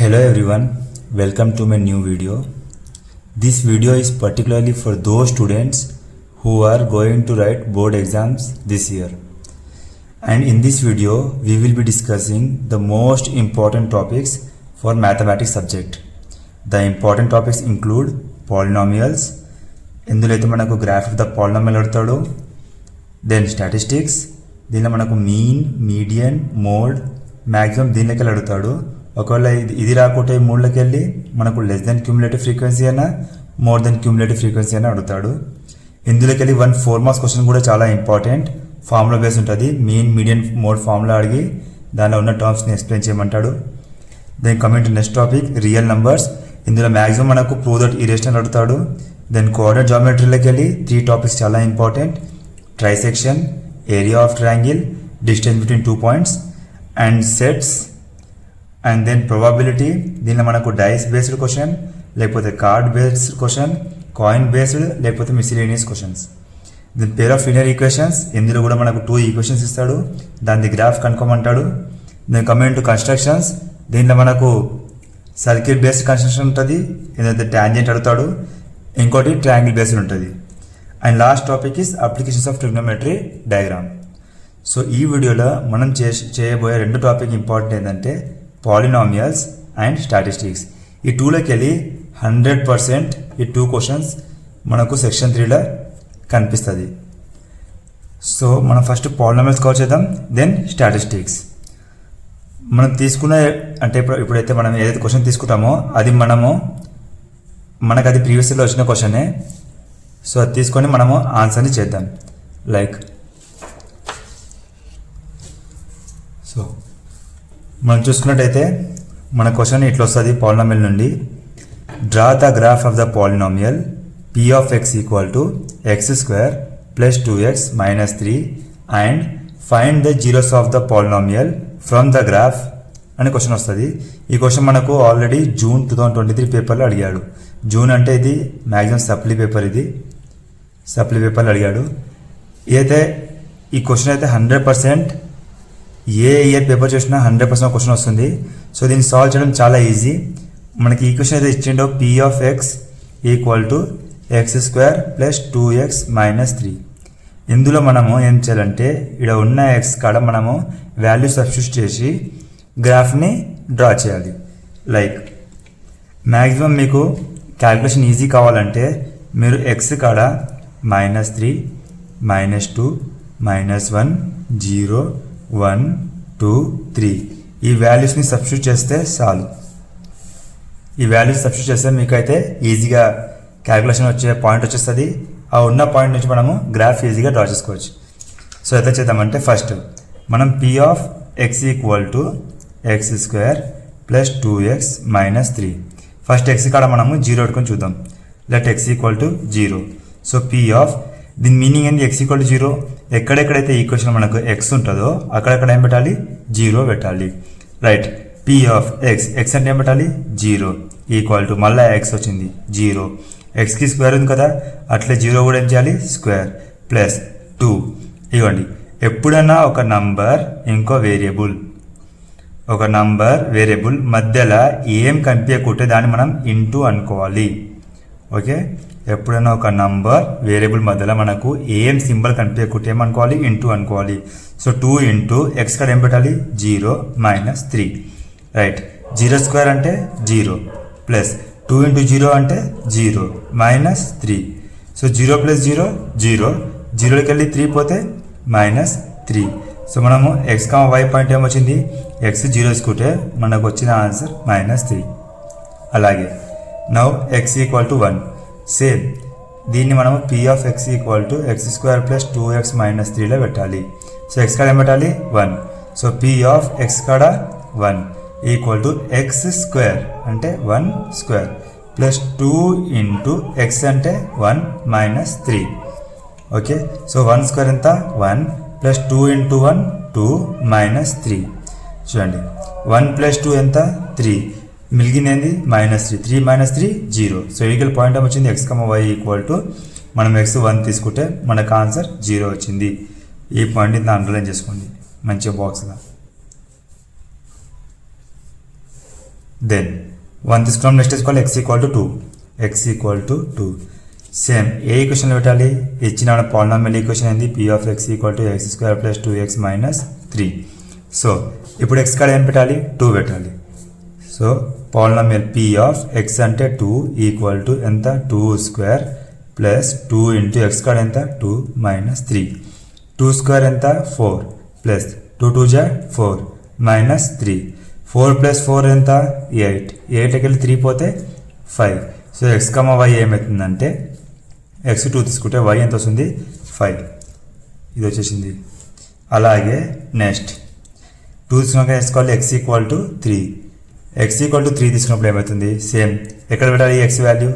Hello everyone, welcome to my new video. This video is particularly for those students who are going to write board exams this year. And in this video, we will be discussing the most important topics for mathematics subject. The important topics include polynomials, ఇందులో అయితే మనకు graph of the polynomial అడుగుతాడు, then statistics, దీనిలో మనకు mean, median, mode, maximum దీనిలోకి అడుగుతాడు. ఒకవేళ ఇది రాకుంటే ఈ మూడులోకి వెళ్ళి మనకు లెస్ దెన్ క్యూములేటివ్ ఫ్రీక్వెన్సీ అయినా మోర్ దెన్ క్యూములేటివ్ ఫ్రీక్వెన్సీ అయినా అడుగుతాడు. ఇందులోకి వెళ్ళి 4 మార్క్స్ క్వశ్చన్ కూడా చాలా ఇంపార్టెంట్, ఫార్ములా బేస్ ఉంటుంది. మీన్, మీడియన్, మోడ్ ఫార్ములా అడిగి దానిలో ఉన్న టర్మ్స్ని ఎక్స్ప్లెయిన్ చేయమంటాడు. Then coming to next topic real numbers. ఇందులో మ్యాక్సిమం మనకు ప్రూవ్ దట్ ఇరేషనల్ అడుగుతాడు. దెన్ కోఆర్డినేట్ జామెట్రీలోకి వెళ్ళి 3 టాపిక్స్ చాలా important, trisection, area of triangle, distance between 2 points and sets, and then probability. దీనిలో మనకు డైస్ బేస్డ్ క్వశ్చన్, లేకపోతే card based question, coin based, లేకపోతే miscellaneous questions. Then pair of linear equations. ఇందులో కూడా మనకు 2 ఈక్వేషన్స్ ఇస్తాడు, దాని గ్రాఫ్ కనుక్కోమంటాడు. Then coming to constructions. దీనిలో మనకు సర్కిల్ బేస్డ్ కన్స్ట్రక్షన్ ఉంటుంది, ఏదైతే ట్యాంజెంట్ అడుగుతాడు, ఇంకోటి ట్రయాంగిల్ బేస్డ్ ఉంటుంది. And last topic is applications of trigonometry diagram. So ఈ వీడియోలో మనం చేయబోయే 2 టాపిక్ ఇంపార్టెంట్ ఏంటంటే పాలినామియల్స్ అండ్ స్టాటిస్టిక్స్. ఈ 2లోకి వెళ్ళి 100% ఈ 2 క్వశ్చన్స్ మనకు సెక్షన్ 3లో కనిపిస్తుంది. సో మనం ఫస్ట్ పాలినామియల్స్ కవర్ చేద్దాం, దెన్ స్టాటిస్టిక్స్. మనం తీసుకున్న అంటే ఇప్పుడైతే మనం ఏదైతే క్వశ్చన్ తీసుకుంటామో అది మనకు అది ప్రీవియస్ ఇయర్లో వచ్చిన క్వశ్చనే. సో అది తీసుకొని మనము ఆన్సర్ని చేద్దాం. లైక్ సో మనం చూసుకున్నట్టయితే మన క్వశ్చన్ ఇట్లా వస్తుంది పాలినామియల్ నుండి. Draw the graph of the polynomial p of x equal to x² plus 2x minus 3 and find the zeros of the polynomial from the graph అని క్వశ్చన్ వస్తుంది. ఈ క్వశ్చన్ మనకు ఆల్రెడీ జూన్ 2023 పేపర్లో అడిగాడు. June అంటే ఇది maximum supply paper, ఇది supply పేపర్లో అడిగాడు. అయితే ఈ క్వశ్చన్ అయితే 100% ఏ ఇయర్ పేపర్ చూసినా 100% క్వశ్చన్ వస్తుంది. సో దీన్ని సాల్వ్ చేయడం చాలా ఈజీ. మనకి ఈ క్వశ్చన్ అయితే ఇచ్చిండో p of x equal to x² plus 2x minus 3. ఇందులో మనము ఏం చేయాలంటే ఇక్కడ ఉన్న x కాడ మనము వాల్యూ సబ్స్టిట్యూట్ చేసి గ్రాఫ్ని డ్రా చేయాలి. లైక్ మ్యాక్సిమం మీకు క్యాలిక్యులేషన్ ఈజీ కావాలంటే మీరు x కాడ -3, -2, -1, 0, 1, 2, 3 ఈ వాల్యూస్ని సబ్స్టిట్యూట్ చేస్తే చాలు. ఈ వాల్యూస్ సబ్స్టిట్యూట్ చేస్తే మీకు అయితే ఈజీగా క్యాలిక్యులేషన్ వచ్చే పాయింట్ వచ్చేస్తుంది. ఆ ఉన్న పాయింట్ నుంచి మనము గ్రాఫ్ ఈజీగా డ్రా చేసుకోవచ్చు. సో ఎంత చేద్దామంటే ఫస్ట్ మనం p of x equal to x² plus 2x minus 3. First x కాడ మనము 0 పెట్టుకొని చూద్దాం. Let x equal to 0. So p of దీని మీనింగ్ ఏంటి, x ఈక్వల్ టు 0. ఎక్కడెక్కడైతే ఈక్వేషన్ మనకు x ఉంటుందో అక్కడెక్కడ ఏం పెట్టాలి, 0 పెట్టాలి. రైట్, p of x అంటే ఏం పెట్టాలి, 0 ఈక్వల్ టు మళ్ళీ x వచ్చింది 0, xకి స్క్వేర్ ఉంది కదా, అట్లే 0 కూడా ఏం చేయాలి, స్క్వేర్ ప్లస్ 2. ఇవ్వండి, ఎప్పుడైనా ఒక నంబర్ ఇంకో వేరియబుల్ మధ్యలో ఏం కనిపించకుంటే దాన్ని మనం ఇంటూ అనుకోవాలి. ఓకే, ఎప్పుడైనా ఒక నంబర్ వేరియబుల్ మధ్యలో మనకు ఏం సింబల్ కనిపించకుంటే ఏమనుకోవాలి, ఇంటూ అనుకోవాలి. సో 2 ఇంటూ ఎక్స్ కాడ ఏం పెట్టాలి, 0 మైనస్ 3. రైట్, 0² అంటే 0 ప్లస్ 2 ఇంటూ 0 అంటే 0 మైనస్ 3. సో 0 ప్లస్ 0 0, 0లోకి వెళ్ళి 3 పోతే మైనస్ 3. సో మనము x, y పాయింట్ ఏమొచ్చింది, x 0 వేసుకుంటే మనకు వచ్చిన ఆన్సర్ -3. అలాగే now x equal to 1. Same దీన్ని మనము p of x equal to x² plus 2x minus 3లో పెట్టాలి. సో x కాడ ఏం పెట్టాలి, 1. సో p of x కాడ 1 ఈక్వల్ టు x² అంటే 1² ప్లస్ 2 ఇంటూ x అంటే 1 మైనస్ 3. ఓకే, సో 1² ఎంత, 1 ప్లస్ 2 ఇంటూ 1 2 మైనస్ 3. చూడండి, 1 ప్లస్ 2 ఎంత, 3, మిగిలినది -3, 3 మైనస్ 3 0. సో ఈక్వల్ పాయింట్ వచ్చింది x, y ఈక్వల్ టు మనం x 1 తీసుకుంటే మనకు ఆన్సర్ 0 వచ్చింది. ఈ పాయింట్ని అండర్లైన్ చేసుకోండి మంచిగా బాక్స్గా. దెన్ 1 తీసుకున్నాం. నెక్స్ట్ తీసుకోవాలి x equal to 2. x equal to 2. Same ఏ ఈక్వేషన్లో పెట్టాలి? ఇచ్చిన పాలినామియల్ ఈక్వేషన్ ఏంది? p of x equal to x square plus 2x minus 3. So ఇప్పుడు x కాడ ఏం పెట్టాలి? 2 పెట్టాలి. So polynomial p of x అంటే 2 ఈక్వల్ టు ఎంత? 2 స్క్వేర్ ప్లస్ 2 ఇంటూ x కాడ ఎంత? 2 మైనస్ 3. 2 స్క్వేర్ ఎంత? 4 ప్లస్ 2 2 జా 4 మైనస్ 3. 4 ప్లస్ 4 ఎంత? 8. 8కి వెళ్ళి 3 పోతే 5. సో x, y ఏమవుతుందంటే x 2 తీసుకుంటే y ఎంత వస్తుంది? 5. ఇది వచ్చేసింది. అలాగే నెక్స్ట్ 2 తీసుకున్నాక వేసుకోవాలి x equal to 3. x equal to 3 తీసుకున్నప్పుడు ఏమవుతుంది? సేమ్ ఎక్కడ పెట్టాలి x వాల్యూ?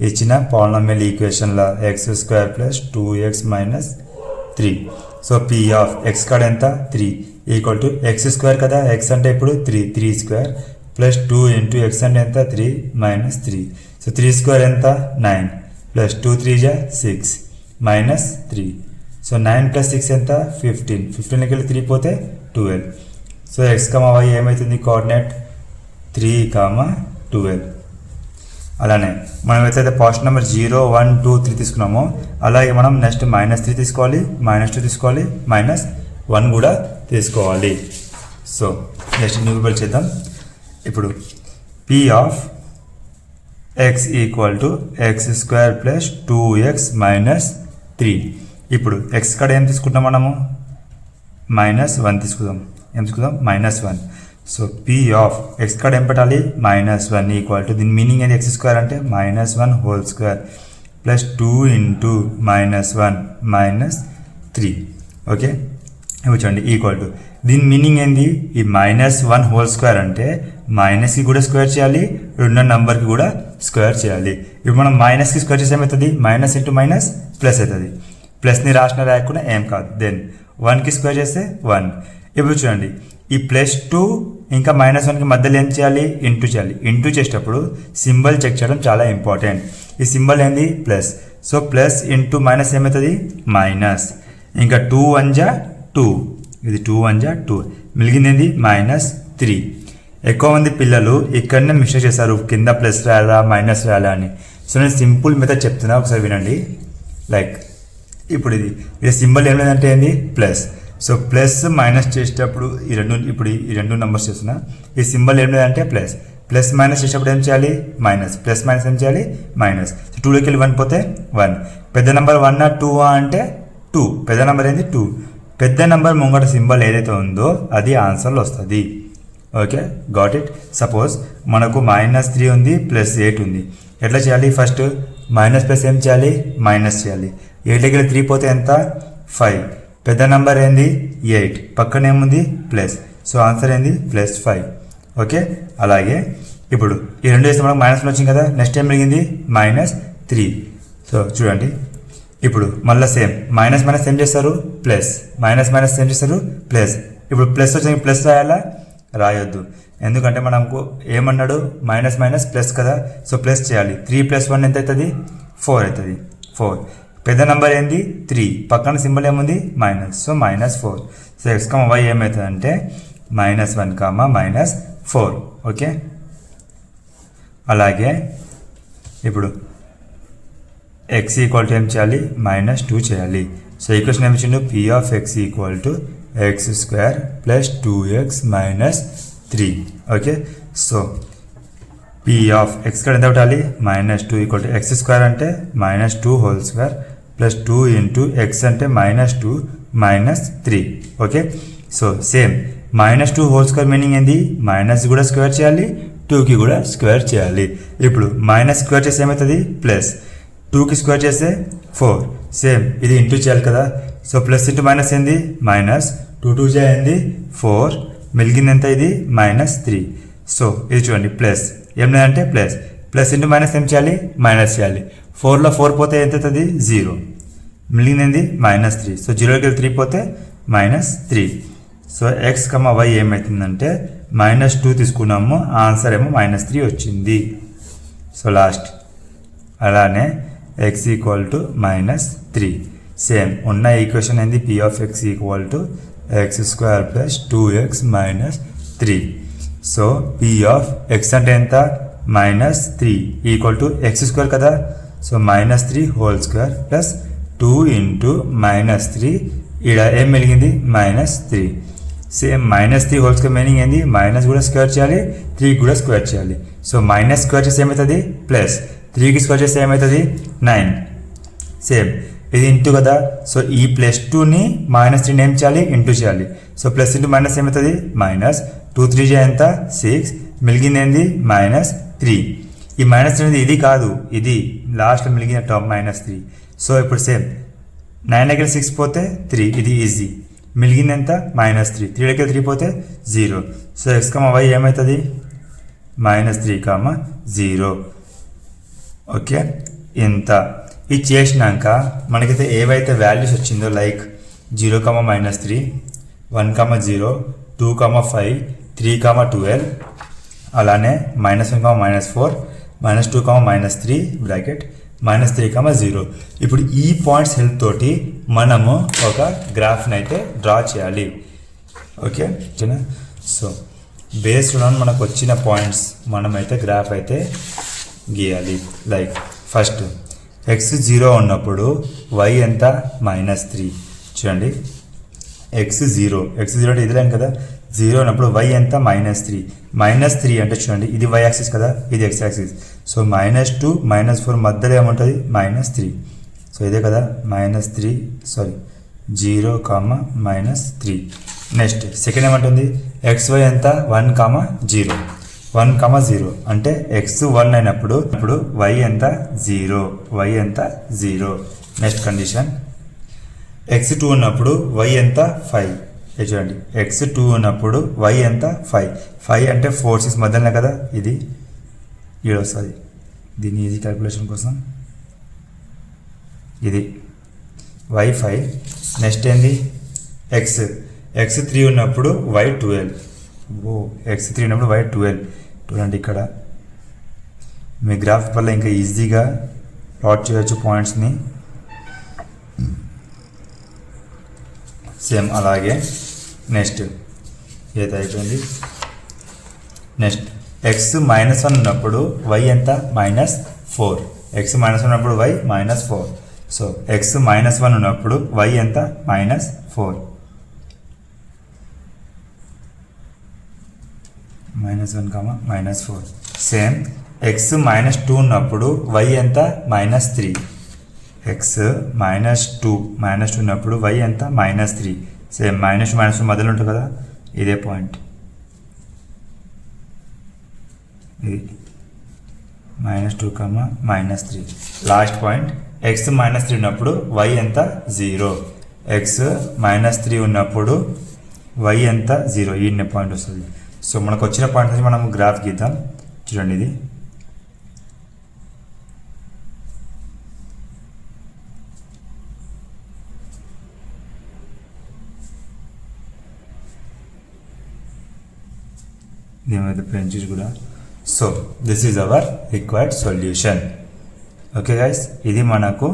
ఇచ్చిన పాలినామియల్ ఈక్వేషన్లో x square plus 2x minus 3. So p of x కాడ ఎంత? 3 ఈక్వల్ టు x స్క్వేర్ కదా, x అంటే ఇప్పుడు 3 స్క్వేర్ ప్లస్ 2 ఇంటూ x అంటే ఎంత? 3 మైనస్ 3. సో 3 స్క్వేర్ ఎంత? 9 ప్లస్ 2 3 జా 6 మైనస్ 3. సో 9 ప్లస్ 6 ఎంత? 15. 15కి వెళ్ళి 3 పోతే 12. సో x, y ఏమవుతుంది? కోఆర్డినేట్ 3, 12. అలానే మనం అయితే పాజిటివ్ నెంబర్ 0 1 2 3 తీసుకున్నామో అలాగే మనం నెక్స్ట్ -3 తీసుకోవాలి, -2 తీసుకోవాలి, -1 కూడా తీసుకోవాలి. సో నెక్స్ట్ న్యూమరల్ చేద్దాం. ఇప్పుడు p of x equal to x square plus 2x minus 3. ఇప్పుడు x కాడ ఏం తీసుకుంటాం మనము? -1 తీసుకుందాం. ఏం తీసుకుందాం? -1. సో p ఆఫ్ x కాడ ఏం పెట్టాలి? -1 ఈక్వల్ టు, దీని మీనింగ్ ఏంది? x స్క్వేర్ అంటే -1 whole square plus 2 into -1 minus 3. Okay, ఇవి చూడండి ఈక్వల్ టు, దీని మీనింగ్ ఏంది? ఈ -1 హోల్ స్క్వేర్ అంటే మైనస్కి కూడా స్క్వేర్ చేయాలి, రెండో నెంబర్కి కూడా స్క్వేర్ చేయాలి. ఇప్పుడు మనం మైనస్కి స్క్వేర్ చేసి ఏమవుతుంది? మైనస్ ఇంటూ మైనస్ ప్లస్ అవుతుంది. ప్లస్ని రాసిన రాయకుండా ఏం కాదు. దెన్ 1కి స్క్వేర్ చేస్తే 1. ఇప్పుడు చూడండి, ఈ +2 ఇంకా -1కి మధ్యలో ఏం చేయాలి? ఇంటూ చేయాలి. ఇంటూ చేసేటప్పుడు సింబల్ చెక్ చేయడం చాలా ఇంపార్టెంట్. ఈ సింబల్ ఏంది? Plus. So plus into minus ఏమవుతుంది? మైనస్. ఇంకా 2 1 జా 2, ఇది 2 1 జా 2, మిగిలింది ఏంది? -3. ఎక్కువ మంది పిల్లలు ఇక్కడనే మిస్టేక్ చేస్తారు, కింద ప్లస్ రాయాలా మైనస్ రాయాలా అని. సో నేను సింపుల్ మెథడ్ చెప్తున్నా, ఒకసారి వినండి. లైక్ ఇప్పుడు ఇది సింబల్ ఏం లేదంటే ఏంది? ప్లస్. సో ప్లస్ మైనస్ చేసేటప్పుడు ఈ రెండు నెంబర్స్ చేస్తున్నా, ఈ సింబల్ ఏం లేదంటే ప్లస్. ప్లస్ మైనస్ చేసేటప్పుడు ఏం చేయాలి? మైనస్. ప్లస్ మైనస్ ఏం చేయాలి? మైనస్. 2లోకి వెళ్ళి 1 పోతే 1. పెద్ద నెంబర్ 1 2 అంటే 2. పెద్ద నెంబర్ ఏంది? 2. పెద్ద నెంబర్ ముంగట సింబల్ ఏదైతే ఉందో అది ఆన్సర్లో వస్తుంది. Okay, got it. సపోజ్ మనకు -3 ఉంది, +8 ఉంది. ఎట్లా చేయాలి? ఫస్ట్ మైనస్ ప్లస్ ఏం చేయాలి? మైనస్ చేయాలి. 8లోకి వెళ్ళి 3 పోతే ఎంత? 5. పెద్ద నెంబర్ ఏంది? 8. పక్కన ఏముంది? ప్లస్. సో ఆన్సర్ ఏంది? +5. ఓకే, అలాగే ఇప్పుడు ఈ రెండు వేస్తే మనకు -1 వచ్చింది కదా. నెక్స్ట్ ఏం మిగిలింది? -3. సో చూడండి, ఇప్పుడు మళ్ళీ సేమ్ మైనస్ మైనస్ ఏం చేస్తారు? ప్లస్. మైనస్ మైనస్ ఏం చేస్తారు? ప్లస్. ఇప్పుడు ప్లస్ వచ్చిన ప్లస్ రాయాలా? రాయొద్దు. ఎందుకంటే మనకు ఏమన్నాడు? మైనస్ మైనస్ ప్లస్ కదా. సో ప్లస్ చేయాలి. 3 + 1 ఎంత అవుతుంది? 4 అవుతుంది. 4. పెద్ద నెంబర్ ఏంది? 3. పక్కన సింబల్ ఏముంది? Minus. So -4. So x, y ఏమవుతుంది అంటే -1, -4. ఓకే, అలాగే ఇప్పుడు x ఈక్వల్ టు ఏం చేయాలి? -2 చేయాలి. సో ఈక్వేషన్ ఏమి ఇచ్చిండు? p of x equal to x square plus 2x minus 3. Okay, so p of x ఇక్కడ ఎంత పెట్టాలి? -2 ఈక్వల్ టు x స్క్వేర్ అంటే -2 whole square plus 2 into x అంటే -2 minus 3. Okay, so same -2 whole square meaning ఏంది? Minus కూడా square చేయాలి, 2కి కూడా స్క్వేర్ చేయాలి. ఇప్పుడు మైనస్ స్క్వేర్ చేస్తే ఏమవుతుంది? ప్లస్. 2కి స్క్వేర్ చేస్తే 4. సేమ్ ఇది ఇంటూ చేయాలి కదా. సో ప్లస్ ఇంటూ మైనస్ ఏంది? మైనస్. 2 2 జా ఏంది? 4. మిగిలింది ఎంత? ఇది -3. సో ఇది చూడండి ప్లస్. ఏం లేదంటే ప్లస్. ప్లస్ ఇంటూ మైనస్ ఏం చేయాలి? మైనస్ చేయాలి. 4లో 4 పోతే ఎంత అవుతుంది? 0. మిగిలింది -3. సో 0లోకి వెళ్ళి 3 పోతే -3. సో x, y ఏమవుతుందంటే -2 తీసుకున్నాము, ఆన్సర్ ఏమో -3 వచ్చింది. సో లాస్ట్ అలానే x ఈక్వల్ టు -3. సేమ్ ఉన్న ఈక్వేషన్ ఏంది? p of x equal to x square plus 2x minus 3. So P of X అంటే ఎంత -3 ఈక్వల్ టు ఎక్స్ స్క్వేర్ కదా. So -3 whole square plus 2 into -3 ఇక్కడ ఏం మిగిలింది -3. సేమ్ -3 హోల్ స్క్వేర్ మీనింగ్ ఏంది, minus కూడా స్క్వేర్ చేయాలి 3 కూడా స్క్వేర్ చేయాలి. సో మైనస్ స్క్వేర్ చేస్తే ఏమవుతుంది ప్లస్ 3కి స్క్వేర్ చేస్తే ఏమవుతుంది 9. సేమ్ ఇది ఇంటూ కదా. సో ఈ +2ని -3 ఏం చేయాలి ఇంటూ చేయాలి. సో ప్లస్ ఇంటూ మైనస్ ఏమవుతుంది -2 3 ఎంత 6 మిగిలింది ఏంది -3. ఈ -3 అనేది ఇది కాదు, ఇది లాస్ట్లో మిగిలిన టర్మ్ -3. సో ఇప్పుడు సేమ్ 9 దగ్గర 6 పోతే 3, ఇది ఈజీ. మిగిలింది ఎంత -3, 3 దగ్గర 3 పోతే 0. సో x, y ఏమవుతుంది -3, 0. ఓకే, ఇంత ఇది చేసినాక మనకైతే ఏవైతే వాల్యూస్ వచ్చిందో లైక్ 0, -3, 1, 0, 2, 5, 3, 12, అలానే -1, -4, -2, -3 బ్రాకెట్ -3, 0. ఇప్పుడు ఈ పాయింట్స్ హెల్ప్ తోటి మనము ఒక గ్రాఫ్ని అయితే డ్రా చేయాలి. ఓకే, సో బేస్డ్ ఆన్ మనకు వచ్చిన పాయింట్స్ మనమైతే గ్రాఫ్ అయితే గీయాలి. లైక్ ఫస్ట్ x 0 ఉన్నప్పుడు y ఎంత -3. చూడండి x 0 అంటే ఇది లైన్ కదా, 0 ఉన్నప్పుడు y ఎంత -3. -3 అంటే చూడండి ఇది y యాక్సిస్ కదా, ఇది x యాక్సిస్. సో -2 -4 మధ్యలో ఏముంటుంది -3. సో ఇదే కదా -3 సారీ 0, -3. నెక్స్ట్ సెకండ్ ఏమంటుంది xy ఎంత 1, 0. 1, 0 అంటే x 1 అయినప్పుడు y ఎంత 0, y ఎంత 0. నెక్స్ట్ కండిషన్ x 2 ఉన్నప్పుడు y ఎంత 5. చూడండి x 2 ఉన్నప్పుడు y ఎంత 5 అంటే 4, 6 మధ్యలో కదా, ఇది ఇక్కడ వస్తుంది. దీన్ని ఈజీ క్యాల్కులేషన్ కోసం ఇది y 5. నెక్స్ట్ ఏంది x 3 ఉన్నప్పుడు y 12. x 3 ఉన్నప్పుడు y 12. చూడండి ఇక్కడ మీ గ్రాఫ్ వల్ల ఇంకా ఈజీగా ప్లాట్ చేయొచ్చు పాయింట్స్ని. సేమ్ అలాగే నెక్స్ట్ ఏది అయిపోయింది. నెక్స్ట్ x -1 ఉన్నప్పుడు y ఎంత -4. x -1 ఉన్నప్పుడు y -4. సో x -1 ఉన్నప్పుడు y ఎంత -4. -1, -4. సేమ్ x -2 ఉన్నప్పుడు y ఎంత -3. x -2 ఉన్నప్పుడు y ఎంత -3. సేమ్ -2 మధ్యలో ఉంటుంది కదా, ఇదే పాయింట్. ఇది -2, -3 లాస్ట్ పాయింట్. x -3 ఉన్నప్పుడు y ఎంత 0. x -3 ఉన్నప్పుడు y ఎంత 0. ఈ పాయింట్ వస్తుంది. సో మనకు వచ్చిన పాయింట్ నుంచి మనం గ్రాఫ్ గీద్దాం. చూడండి ఇది దీని మీద పెంచి కూడా. So this is our required solution. Okay guys, ఇది మనకు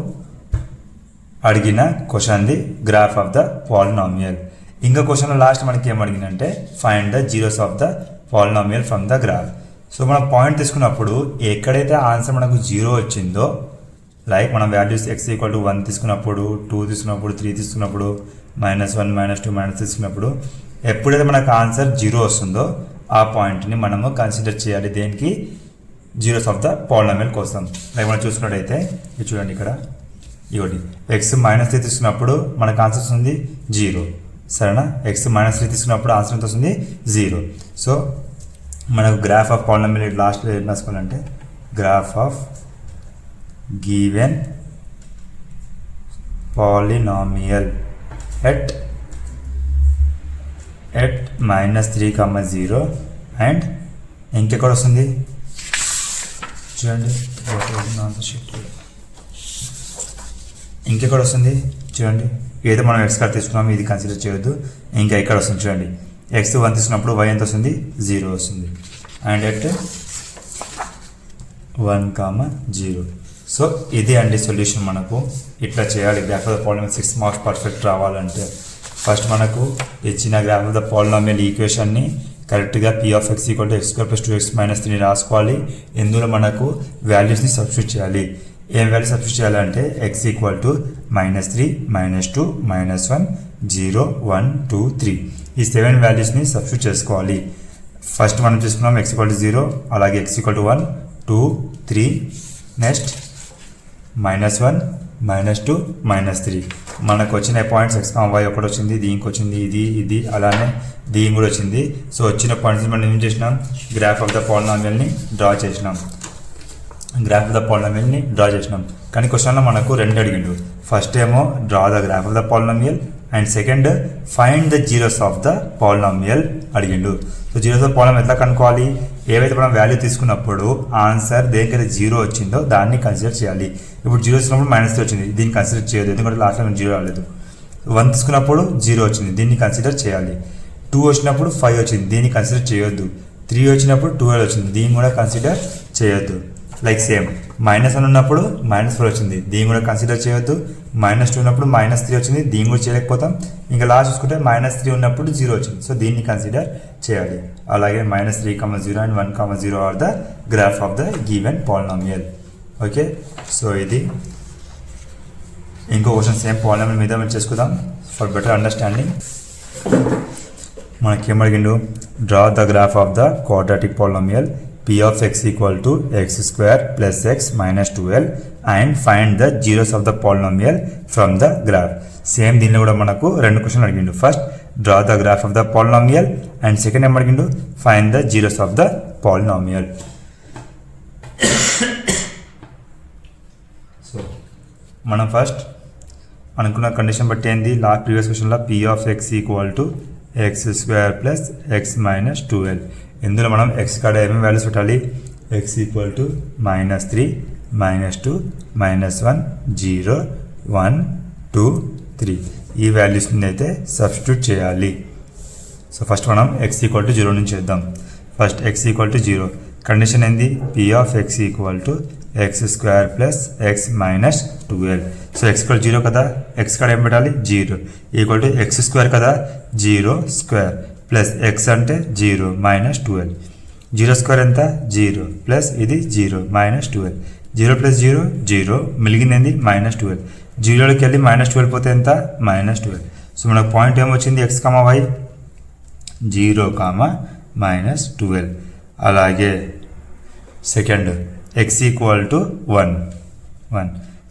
అడిగిన క్వశ్చన్ది గ్రాఫ్ ఆఫ్ ద పాలినామియల్. ఇంకా క్వశ్చన్లో లాస్ట్ మనకి ఏం అడిగిందంటే find the zeros of the polynomial from the graph. So మనం పాయింట్ తీసుకున్నప్పుడు ఎక్కడైతే ఆన్సర్ మనకు 0 వచ్చిందో, లైక్ మనం వాల్యూస్ x = 1 తీసుకున్నప్పుడు, 2 తీసుకున్నప్పుడు, 3 తీసుకున్నప్పుడు, -1, -2, -3 తీసుకున్నప్పుడు ఎప్పుడైతే మనకు ఆన్సర్ 0 వస్తుందో ఆ పాయింట్ని మనము కన్సిడర్ చేయాలి. దేనికి జీరోస్ ఆఫ్ ద పాలినామియల్ కోసం. లైక్ మనం చూసుకున్నట్టయితే ఇది చూడండి ఇక్కడ ఇవ్వండి x -3 తీసుకున్నప్పుడు మనకు ఆన్సర్ వస్తుంది 0. సరేనా, x -3 తీసుకున్నప్పుడు ఆన్సర్ ఎంత వస్తుంది 0. సో మనకు గ్రాఫ్ ఆఫ్ పాలినామియల్ లాస్ట్లో ఏం రాసుకోవాలంటే graph of given polynomial at -3, 0 and ఇంకెక్కడ వస్తుంది చూడండి, ఇంకెక్కడ వస్తుంది చూడండి. ఏదో మనం x కార్డ్ తీసుకున్నాము, ఇది కన్సిడర్ చేయొద్దు. ఇంకా ఇక్కడ వస్తుంది చూడండి, x 1 తీసుకున్నప్పుడు y ఎంత వస్తుంది 0 వస్తుంది. And at 1, 0. సో ఇది అండి సొల్యూషన్. మనకు ఇట్లా చేయాలి graph of the polynomial 6 marks perfect రావాలంటే. ఫస్ట్ మనకు ఇచ్చిన గ్రాఫ్ ఆఫ్ ద పాలినామియల్ ఈక్వేషన్ని కరెక్ట్గా P of x equal to x square plus 2x minus 3 రాసుకోవాలి. ఇందులో మనకు వాల్యూస్ని సబ్స్టిట్యూట్ చేయాలి. ఏం వాల్యూ సబ్స్టిట్యూట్ చేయాలంటే ఎక్స్ ఈక్వల్ టు -3 -2 -1 0 1 2 3 ఈ 7 వాల్యూస్ని సబ్స్టిట్యూట్ చేసుకోవాలి. ఫస్ట్ మనం తీసుకున్నాం ఎక్స్ ఈక్వల్ టు 0, అలాగే ఎక్స్ ఈక్వల్ టు 1 2 3, నెక్స్ట్ -1 -2 -3 మనకు వచ్చిన పాయింట్స్ ఎక్స్ వై ఒకటి వచ్చింది, దీనికి వచ్చింది ఇది అలానే దీనికి కూడా వచ్చింది. సో వచ్చిన పాయింట్స్ మనం ఏం చేసినాం, గ్రాఫ్ ఆఫ్ ద పాలినామియల్ని డ్రా చేసినాం. కానీ క్వశ్చన్లో మనకు రెండు అడిగిండు. ఫస్ట్ ఏమో draw the graph of the polynomial and second find the zeros of the polynomial అడిగిండు. సో జీరోస్ ఆఫ్ పాలినామియల్ ఎట్లా కనుక్కోవాలి, ఏవైతే మనం వాల్యూ తీసుకున్నప్పుడు ఆన్సర్ దేనికైతే 0 వచ్చిందో దాన్ని కన్సిడర్ చేయాలి. ఇప్పుడు 0 వచ్చినప్పుడు -3 వచ్చింది, దీన్ని కన్సిడర్ చేయదు ఎందుకంటే లాస్ట్లో 0 రాలేదు. 1 తీసుకున్నప్పుడు 0 వచ్చింది, దీన్ని కన్సిడర్ చేయాలి. 2 వచ్చినప్పుడు 5 వచ్చింది, దీన్ని కన్సిడర్ చేయొద్దు. 3 వచ్చినప్పుడు 12 వచ్చింది, దీన్ని కూడా కన్సిడర్ చేయొద్దు. లైక్ సేమ్ -1 ఉన్నప్పుడు -4 వచ్చింది, దీన్ని కూడా కన్సిడర్ చేయొద్దు. -2 ఉన్నప్పుడు -3 వచ్చింది, దీన్ని కూడా చేయలేకపోతాం. ఇంకా లాస్ట్ చూసుకుంటే -3 ఉన్నప్పుడు 0 వచ్చింది, సో దీన్ని కన్సిడర్ చేయాలి. అలాగే -3, 0 and 1, 0 are the graph of the given polynomial. Okay, so ఇది ఇంకో క్వశ్చన్ సేమ్ పాలినామియల్ మీద మనం చేసుకుందాం ఫర్ బెటర్ అండర్స్టాండింగ్. మనకి ఏం అడిగిండు, draw the graph of the quadratic polynomial p of x equal to x square plus x minus 12 and find the zeros of the polynomial from the graph. Same దీనిలో కూడా మనకు రెండు క్వశ్చన్లు అడిగిండు. First draw the graph of the polynomial and second ఏం అడిగిండు, find the zeros of the polynomial. So మనం first అనుకున్న కండిషన్ బట్టి ఏంది, ప్రీవియస్ క్వశ్చన్లో p of x equal to x square plus x minus 12. ఇందులో మనం ఎక్స్ కాడ ఏమేమి వాల్యూస్ పెట్టాలి, ఎక్స్ ఈక్వల్ టు -3 -2 -1 0 1 2 3 ఈ వాల్యూస్ని అయితే సబ్స్టిట్యూట్ చేయాలి. సో ఫస్ట్ మనం ఎక్స్ ఈక్వల్ టు 0 నుంచి చేద్దాం. First x equal to 0 condition ఏంది, p of x equal to x square plus x minus 12. So x equal 0 కదా, ఎక్స్ కాడ ఏం పెట్టాలి 0 ఈక్వల్ టు ఎక్స్ స్క్వేర్ కదా, 0 స్క్వేర్ ప్లస్ ఎక్స్ అంటే 0 -12. 0 స్క్వేర్ ఎంత 0 ప్లస్ ఇది 0 -12. 0 ప్లస్ 0 0 మిలిగింది -12. 0లోకి వెళ్ళి -12 పోతే ఎంత -12. సో మనకు పాయింట్ ఏమొచ్చింది, ఎక్స్ కామా వై 0, -12. అలాగే second X equal to 1.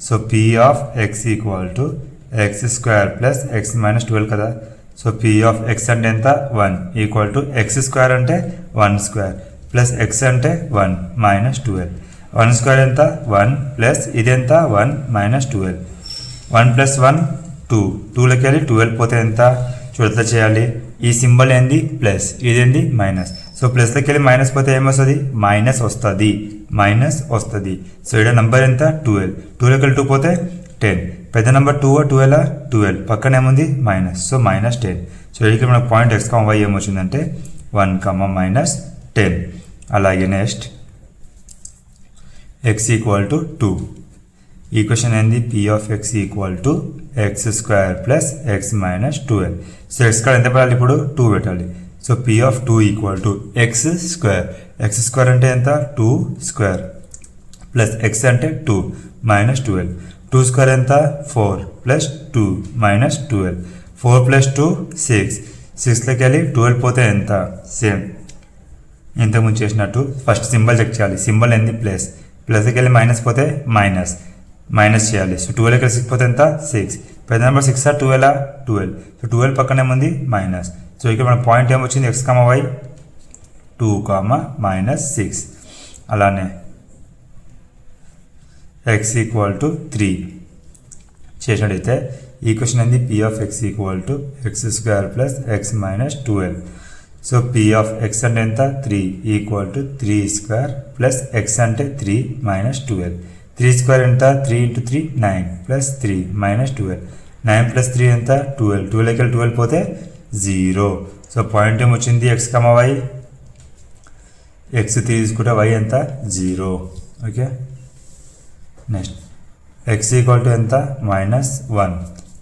So P of x equal to x square plus X -12 కదా. సో పీ ఆఫ్ ఎక్స్ అంటే ఎంత 1 ఈక్వల్ టు ఎక్స్ స్క్వేర్ అంటే 1 స్క్వేర్ ప్లస్ ఎక్స్ అంటే 1 -12. 1 స్క్వేర్ ఎంత 1 plus ఇది ఎంత 1 -12. 1 ప్లస్ 1 2, 2లోకి వెళ్ళి 12 పోతే ఎంత చూడత చేయాలి. ఈ సింబల్ ఏంది ప్లస్, ఇదేంది మైనస్. సో ప్లస్లోకి వెళ్ళి మైనస్ పోతే ఏమొస్తుంది, మైనస్ వస్తుంది. సో ఇక్కడ నెంబర్ ఎంత 12, 2లోకి వెళ్ళి 2 పోతే 10. పెద్ద నెంబర్ 12 పక్కన ఏముంది మైనస్, సో -10. సో ఇక్కడ మనకు పాయింట్ ఎక్స్ వై ఏమొచ్చిందంటే 1 -10. అలాగే నెక్స్ట్ ఎక్స్ ఈక్వల్ టు 2. ఈ క్వశ్చన్ ఏంది, p of x equal to x square plus X -12. So X కాడ ఎంత పెట్టాలి, ఇప్పుడు 2 పెట్టాలి. So P of 2 equal to x square అంటే ఎంత 2 స్క్వేర్ ప్లస్ ఎక్స్ అంటే 2 -12. 2 స్క్వేర్ ఎంత 4 ప్లస్ 2 -12. 4 ప్లస్ 2 6. 6లోకి వెళ్ళి 12 పోతే ఎంత, సేమ్ ఇంతకుముందు చేసినట్టు ఫస్ట్ సింబల్ చెక్ చేయాలి. సింబల్ ఏంది ప్లస్కి వెళ్ళి మైనస్ పోతే మైనస్ చేయాలి. సో 12 6 పోతే ఎంత 6. పెద్ద నెంబర్ 6 12. సో 12 పక్కన ఏముంది మైనస్. సో ఇక్కడ మన పాయింట్ ఏమొచ్చింది, ఎక్స్ వై 2, -6. అలానే ఎక్స్ ఈక్వల్ టు 3 చేసినట్టయితే ఈ క్వశ్చన్ ఏంది, p of x equal to x square plus X -12. So P of X అంటే ఎంత 3 equal to 3 square plus X అంటే 3 -12. 3 స్క్వేర్ ఎంత 3 × 3 9 ప్లస్ 3 -12. 9 ప్లస్ 3 ఎంత 12. 12లోకి వెళ్ళి 12 పోతే 0. సో పాయింట్ ఏమొచ్చింది, ఎక్స్ వై ఎక్స్ 3 తీసుకుంటే వై ఎంత 0. Okay, next X equal to ఎంత -1.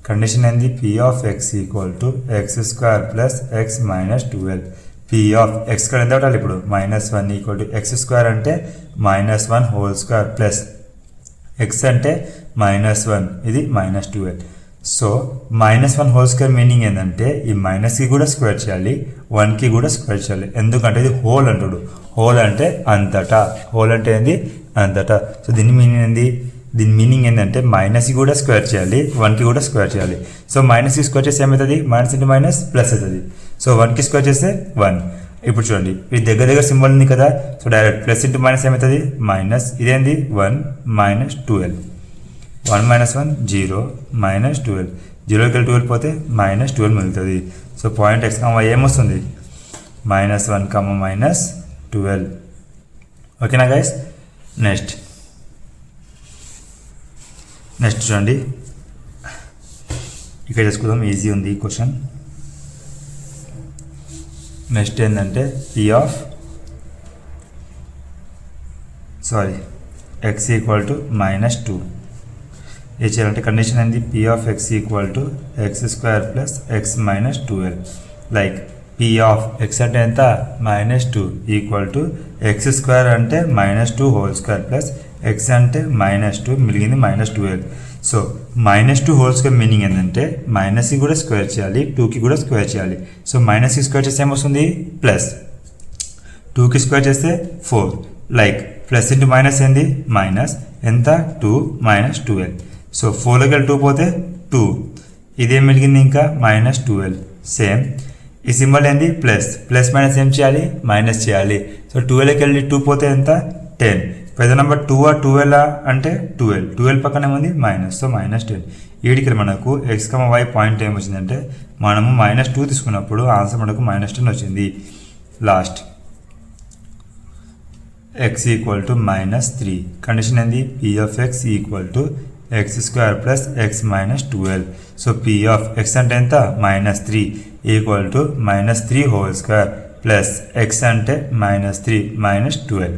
కండిషన్ ఏంది, p of x equal to x square plus X -12. P of X square ఎంత పెట్టాలి ఇప్పుడు -1 ఈక్వల్ టు ఎక్స్ స్క్వేర్ అంటే -1 హోల్ స్క్వేర్ ప్లస్ ఎక్స్ అంటే -1 ఇది -12. సో -1 హోల్ స్క్వేర్ మీనింగ్ ఏంటంటే ఈ మైనస్కి కూడా స్క్వేర్ చేయాలి 1కి కూడా స్క్వేర్ చేయాలి, ఎందుకంటే ఇది హోల్ అంటాడు. హోల్ అంటే అంతటా, హోల్ అంటే ఏంది అంతటా. సో దీని మీనింగ్ ఏంటంటే మైనస్కి కూడా స్క్వేర్ చేయాలి 1కి కూడా స్క్వేర్ చేయాలి. సో మైనస్కి స్క్వేర్ చేస్తే ఏమవుతుంది మైనస్ ఇంటూ మైనస్ ప్లస్ అవుతుంది. సో 1కి స్క్వేర్ చేస్తే 1. ఇప్పుడు చూడండి ఇది దగ్గర సింబల్ ఉంది కదా, so direct plus into minus ఏమవుతుంది మైనస్, ఇదేంది 1 -12, 1 - 1 0 -12, 0కి 12 పోతే -12 మిగులుతుంది. సో పాయింట్ x, y ఏమొస్తుంది -1, -12. ఓకేనా గైస్. నెక్స్ట్ చూడండి ఇక్కడ చేసుకుందాం, ఈజీ ఉంది ఈ క్వశ్చన్. నెక్స్ట్ ఏంటంటే x ఈక్వల్ టు -2. ఏ చేయాలంటే కండిషన్ ఏంది p of x equal to x² plus x -12. Like p of x అంటే ఎంత -2 ఈక్వల్ టు x² అంటే -2 హోల్ స్క్వేర్ ప్లస్ x అంటే -2 మిగిలింది -12. సో -2 హోల్ స్క్వేర్ మీనింగ్ ఏంటంటే మైనస్కి కూడా స్క్వేర్ చేయాలి 2కి కూడా స్క్వేర్ చేయాలి. సో మైనస్కి స్క్వేర్ చేస్తే ఏమొస్తుంది ప్లస్, 2కి స్క్వేర్ చేస్తే 4. లైక్ ప్లస్ ఇంటూ మైనస్ ఏంది మైనస్, ఎంత 2 -12. సో 4లోకి 2 పోతే 2, ఇదేం మిగిలింది ఇంకా -12. సేమ్ ఈ సింబల్ ఏంది ప్లస్ మైనస్ ఏం చేయాలి మైనస్ చేయాలి. సో 12లోకి 2 పోతే ఎంత 10. పెద్ద నెంబర్ 2 12 అంటే 12 పక్కనే ఉంది మైనస్, సో -10. వీడికి మనకు x, y పాయింట్ ఏం వచ్చిందంటే మనము -2 తీసుకున్నప్పుడు ఆన్సర్ మనకు -10 వచ్చింది. Last x equal to -3. Condition ఏంది p of x equal to x² plus x -12. So p of x అంటే ఎంత -3 equal to -3 whole square plus x అంటే -3 -12.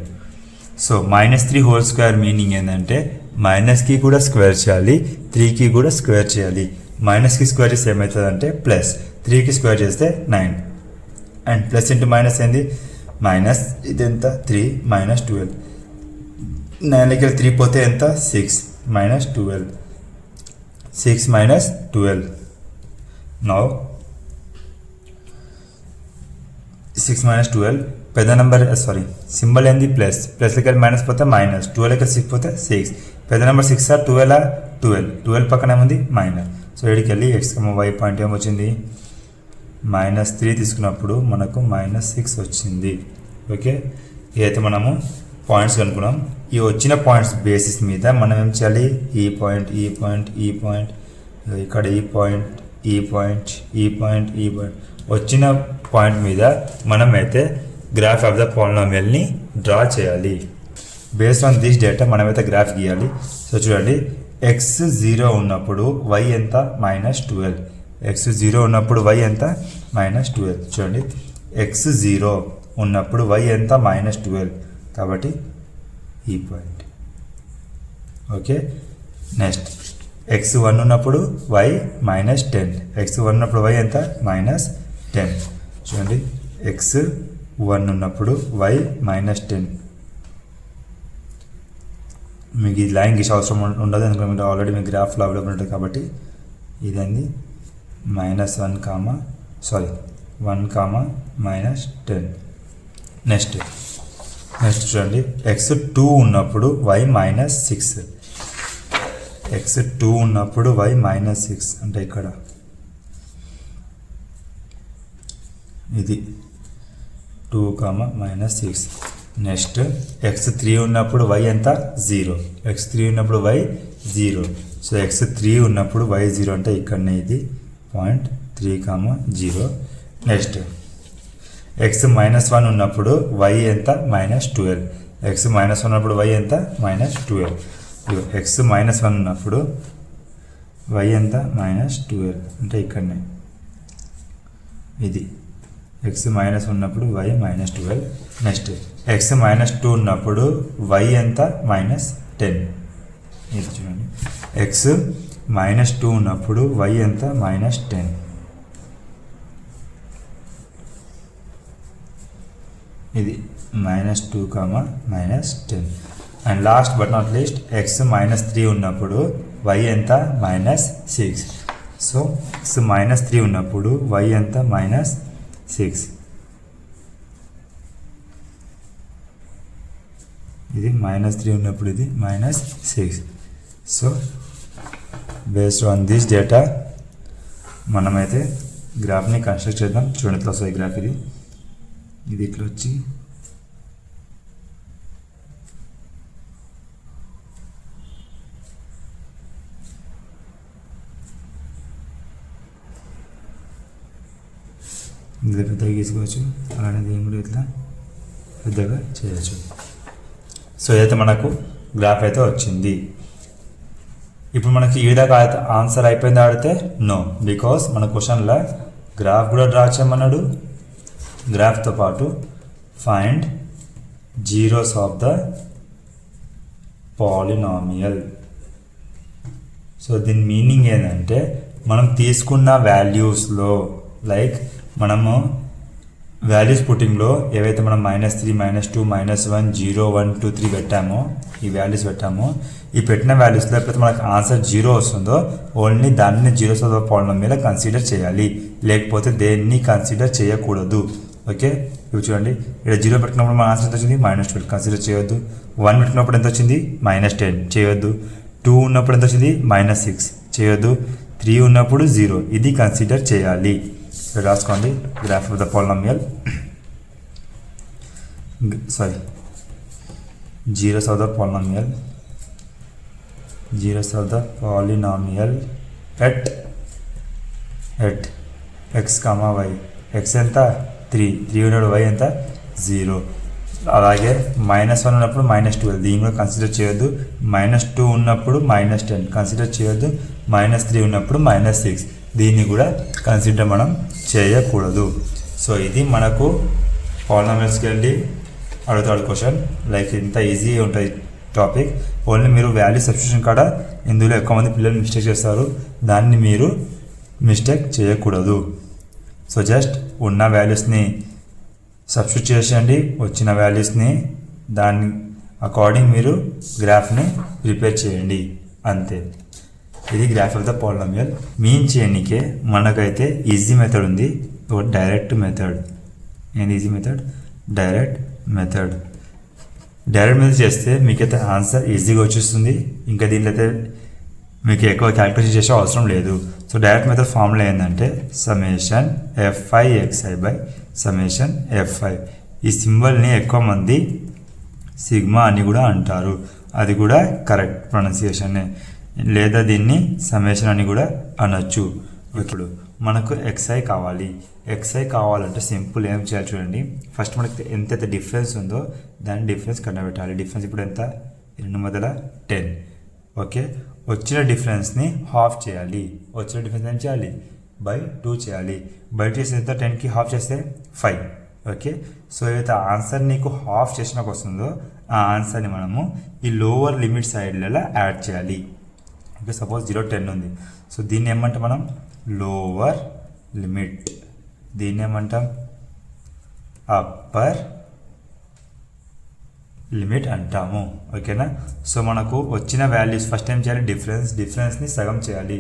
సో -3 హోల్ స్క్వేర్ మీనింగ్ ఏంటంటే మైనస్కి కూడా స్క్వేర్ చేయాలి 3కి కూడా స్క్వేర్ చేయాలి. మైనస్కి స్క్వేర్ చేస్తే ఏమవుతుంది అంటే ప్లస్, 3కి స్క్వేర్ చేస్తే 9 అండ్ ప్లస్ ఇంటూ మైనస్ ఏంది మైనస్, ఇది ఎంత 3 -12, 9లోకి 3 పోతే ఎంత 6 -12, 6 -12. నౌ 6 -12 పెద్ద నెంబర్ సింబల్ ఏంది ప్లస్లోకి మైనస్ పోతే మైనస్, 12లోకి 6 పోతే 6. పెద్ద నెంబర్ 6 ఆర్ 12 పక్కన ఏముంది మైనస్. సో ఇక్కడికి వెళ్ళి x, y పాయింట్ ఏమొచ్చింది -3 తీసుకున్నప్పుడు మనకు -6 వచ్చింది. ఓకే, ఇదైతే మనము పాయింట్స్ కనుక్కున్నాం. ఈ వచ్చిన పాయింట్స్ బేసిస్ మీద మనం ఏం చేయాలి ఈ పాయింట్ ఇక్కడ ఈ పాయింట్ వచ్చిన పాయింట్ మీద మనమైతే గ్రాఫ్ ఆఫ్ ద పాలినామియల్ని డ్రా చేయాలి. బేస్డ్ ఆన్ దిస్ డేటా మనమైతే గ్రాఫ్ గీయాలి. సో చూడండి x 0 ఉన్నప్పుడు y ఎంత -12, x 0 ఉన్నప్పుడు y ఎంత -12. చూడండి x 0 ఉన్నప్పుడు y ఎంత -12, కాబట్టి ఈ పాయింట్. ఓకే, నెక్స్ట్ x 1 ఉన్నప్పుడు y -10, x 1 ఉన్నప్పుడు y ఎంత -10. చూడండి x 1 ఉన్నప్పుడు y -10. మీకు ఈ లైన్ గీసే అవసరం ఉండదు, ఎందుకంటే ఆల్రెడీ మీ గ్రాఫ్లో అవైలబుల్ ఉంటుంది కాబట్టి. ఇదండి -1, 1 -10. నెక్స్ట్ చూడండి x 2 ఉన్నప్పుడు y -6, x 2 ఉన్నప్పుడు y -6 అంటే ఇక్కడ ఇది 2, -6. నెక్స్ట్ x 3 ఉన్నప్పుడు y ఎంత 0, x 3 ఉన్నప్పుడు y 0. సో x 3 ఉన్నప్పుడు y 0 అంటే ఇక్కడనే ఇది పాయింట్ 3, 0. నెక్స్ట్ x -1 ఉన్నప్పుడు y ఎంత -12, x -1 ఉన్నప్పుడు y ఎంత -12. x -1 ఉన్నప్పుడు y ఎంత -12 అంటే ఇక్కడనే ఇది x మైనస్ ఉన్నప్పుడు y -12. నెక్స్ట్ x -2 ఉన్నప్పుడు y ఎంత -10. ఇది చూడండి x -2 ఉన్నప్పుడు y ఎంత -10. ఇది -2, -10. And last but not least x -3 ఉన్నప్పుడు y ఎంత -6. సో x -3 ఉన్నప్పుడు y ఎంత -6. ఇది -3 ఉన్నప్పుడు ఇది -6. So based on this data మనమైతే గ్రాఫ్ని కన్స్ట్రక్ట్ చేద్దాం. చూడండి ఇట్లా వస్తుంది గ్రాఫ్. ఇది ఇట్లా వచ్చి ఇందులో పెద్దగా గీసుకోవచ్చు, అలానే దీన్ని కూడా ఇట్లా పెద్దగా చేయొచ్చు. సో ఏదైతే మనకు గ్రాఫ్ అయితే వచ్చింది. ఇప్పుడు మనకి ఈ విధంగా ఆన్సర్ అయిపోయింది ఆడితే నో, బికాస్ మన క్వశ్చన్లో గ్రాఫ్ కూడా డ్రా చేయమన్నాడు. గ్రాఫ్తో పాటు find zeros of the polynomial. So దీని మీనింగ్ ఏంటంటే మనం తీసుకున్న వాల్యూస్లో లైక్ మనము వాల్యూస్ పుట్టింగ్లో ఏవైతే మనం -3, -2, -1, 0, 1, 2, 3 పెట్టామో, ఈ వాల్యూస్ పెట్టామో, ఈ పెట్టిన వాల్యూస్లో ఎప్పుడైతే మనకు ఆన్సర్ 0 వస్తుందో ఓన్లీ దాన్ని zeros of the polynomial consider చేయాలి, లేకపోతే దేన్ని కన్సిడర్ చేయకూడదు. ఓకే, ఇప్పుడు చూడండి, ఇక్కడ 0 పెట్టినప్పుడు మన ఆన్సర్ ఎంత వచ్చింది -12, కన్సిడర్ చేయొద్దు. 1 పెట్టినప్పుడు ఎంత వచ్చింది -10, చేయొద్దు. 2 ఉన్నప్పుడు ఎంత వచ్చింది -6, చేయొద్దు. 3 ఉన్నప్పుడు 0, ఇది కన్సిడర్ చేయాలి. ఇక్కడ రాసుకోండి graph of the polynomial, zeros of the polynomial, zeros of the polynomial at x, y. x ఎంత 3 ఉన్నాడు, y ఎంత 0. అలాగే -1 ఉన్నప్పుడు -12, దీన్ని కూడా కన్సిడర్ చేయొద్దు. -2 ఉన్నప్పుడు -10, కన్సిడర్ చేయొద్దు. -3 ఉన్నప్పుడు -6, దీన్ని కూడా కన్సిడర్ మనం చేయకూడదు. సో ఇది మనకు పాలినామియల్స్కి వెళ్ళి అడుగుతాడు క్వశ్చన్. లైక్ ఇంత ఈజీ ఉంటుంది టాపిక్. ఓన్లీ మీరు వాల్యూ సబ్స్టిట్యూషన్ కాడ ఇందులో ఎక్కువ మంది పిల్లలు మిస్టేక్ చేస్తారు, దాన్ని మీరు మిస్టేక్ చేయకూడదు. సో జస్ట్ ఉన్న వాల్యూస్ని సబ్స్టిట్యూట్ చేసేయండి, వచ్చిన వాల్యూస్ని దాని అకార్డింగ్ మీరు గ్రాఫ్ని ప్రిపేర్ చేయండి, అంతే. ఇది graph of the polynomial. Mean చేయడానికే మనకైతే ఈజీ మెథడ్ ఉంది, డైరెక్ట్ మెథడ్. ఏంది easy method? Direct method. Direct method చేస్తే మీకైతే ఆన్సర్ ఈజీగా వచ్చేస్తుంది. ఇంకా దీంట్లో అయితే మీకు ఎక్కువ క్యాలిక్యులేషన్ చేసే అవసరం లేదు. సో డైరెక్ట్ మెథడ్ ఫార్ములా ఏంటంటే ∑fi(xi)/∑fi. ఈ సింబల్ని ఎక్కువ మంది సిగ్మా అని కూడా అంటారు, అది కూడా కరెక్ట్ ప్రొనౌన్సియేషనే, లేదా దీన్ని సమ్మేషన్ అని కూడా అనొచ్చు. ఇప్పుడు మనకు xi కావాలి. xi కావాలంటే సింపుల్ ఏం చేయాలి చూడండి. ఫస్ట్ మనకి ఎంతైతే డిఫరెన్స్ ఉందో దాన్ని డిఫరెన్స్ కనబెట్టాలి. డిఫరెన్స్ ఇప్పుడు ఎంత? 2/10. ఓకే, వచ్చిన డిఫరెన్స్ని హాఫ్ చేయాలి. వచ్చిన డిఫరెన్స్ ఏం చేయాలి? /2 చేయాలి. /2 చేస్తే ఎంత? 10కి హాఫ్ చేస్తే 5. ఓకే, సో ఏదైతే ఆన్సర్ నీకు హాఫ్ చేసినాక వస్తుందో ఆ ఆన్సర్ని మనము ఈ లోవర్ లిమిట్ సైడ్లలో యాడ్ చేయాలి. ఓకే, సపోజ్ 0, 10 ఉంది. సో దీన్ని ఏమంటాం మనం? Lower limit. దీన్ని ఏమంటాం? అప్పర్ లిమిట్ అంటాము. ఓకేనా? సో మనకు వచ్చిన వాల్యూస్ ఫస్ట్ ఏం చేయాలి? డిఫరెన్స్ని సగం చేయాలి.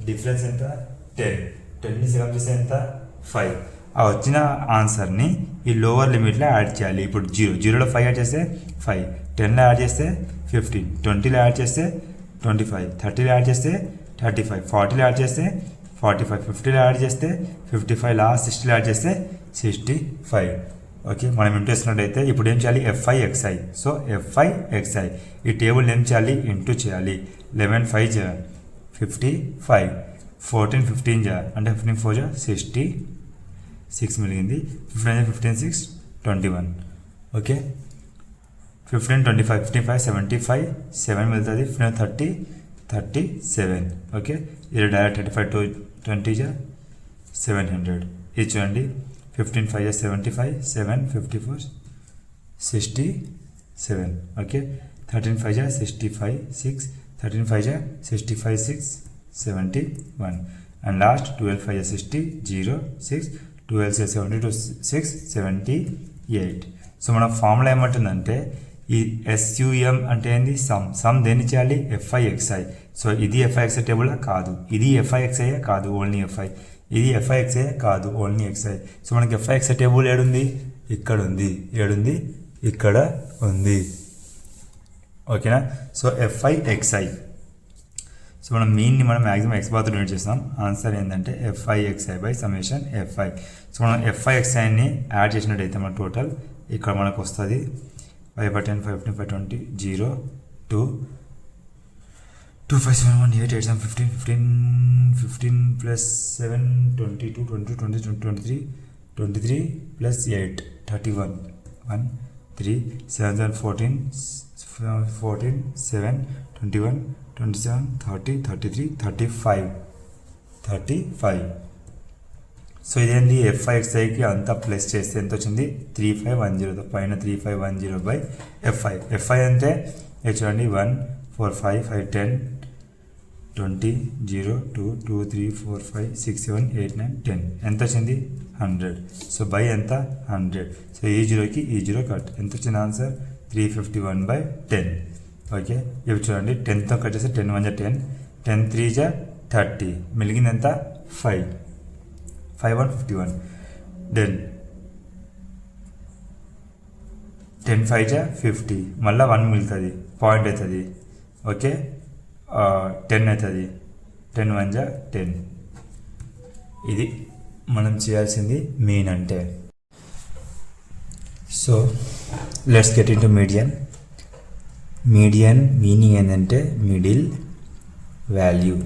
డిఫరెన్స్ ఎంత? 10ని సగం చేస్తే ఎంత? 5. ఆ వచ్చిన ఆన్సర్ని ఈ లోవర్ లిమిట్లో యాడ్ చేయాలి. ఇప్పుడు 0లో 5 యాడ్ చేస్తే 5, 10లో యాడ్ చేస్తే 15, 20లో యాడ్ చేస్తే 25, 30లో యాడ్ చేస్తే 35, 40లో యాడ్ చేస్తే 45, 50లో యాడ్ చేస్తే 55, లాస్ట్ 60లో యాడ్ చేస్తే 65. ఓకే, మనం ఇంటూ వేసుకున్నట్టయితే ఇప్పుడు ఏం చేయాలి? fi(xi). సో fi(xi) ఈ టేబుల్ ఏం చేయాలి? ఇంటూ చేయాలి. 11 5 55, 14 15 అంటే 15 4 66 మిగిలింది. 15 15 6 21. ఓకే, 15 25 55 75 7 మిగులుతుంది. 15 30 37. ఓకే, ఇది డైరెక్ట్ 35 to 20 700. ఇది చూడండి, 15 5 75 7 54 67. ఓకే, 13 5 65 6 13 5 65 6 71. And last 12 5 60 0 6 12 72 6 78. సో మన ఫార్ములా ఏమంటుందంటే ఈ SUM అంటే ఏంది సమ్ దేన్ని చేయాలి FI/XI. సో ఇది FI/XI టేబుల్ కాదు, ఇది FI/XI కాదు, ఓన్లీ FI. ఇది FI/XI కాదు, ఓన్లీ XI. సో మనకి FI/XI టేబుల్ ఏడుంది, ఇక్కడ ఉంది. ఏడుంది, ఇక్కడ ఉంది. ఓకేనా. So FI/XI. సో మనం మీన్ని మనం మ్యాక్సిమం x బార్తో డివైడ్ చేస్తాం. ఆన్సర్ ఏంటంటే FI/XI/summation FI. సో మనం FI/XIని యాడ్ చేసినట్టయితే మన టోటల్ ఇక్కడ మనకు వస్తుంది 5 by 10 5 15 5 20 0 2 2 5 7 1 8 8 7 15 15 15 plus 7 22 20 20 23 23 plus 8 31 1 3 7 7 14 14 7 21 27 30 33 35. సో ఇదేంటి FI/XIకి అంతా ప్లస్ చేస్తే ఎంత వచ్చింది 3510. పైన 3510/FI. FI అంటే చూడండి 1 4 5 5 10 20 0 2 2 3 4 5 6 7 8 9 10 ఎంత వచ్చింది 100. సో బై ఎంత 100. సో ఈ జీరోకి ఈ జీరో కట్ ఎంత వచ్చింది ఆన్సర్ 351/10. ఓకే. ఇవి చూడండి 10తో కట్ చేస్తే 10 1 10 10 3 30 మిగిలింది ఎంత 5 5 1 51. దెన్ 10 5 50 మళ్ళీ 1 మిగులుతుంది, పాయింట్ అవుతుంది. ఓకే. 10 అవుతుంది. 10 1 10. ఇది మనం చేయాల్సింది మీన్ అంటే. So let's get into median. Median meaning ఏంటంటే మిడిల్ వాల్యూ.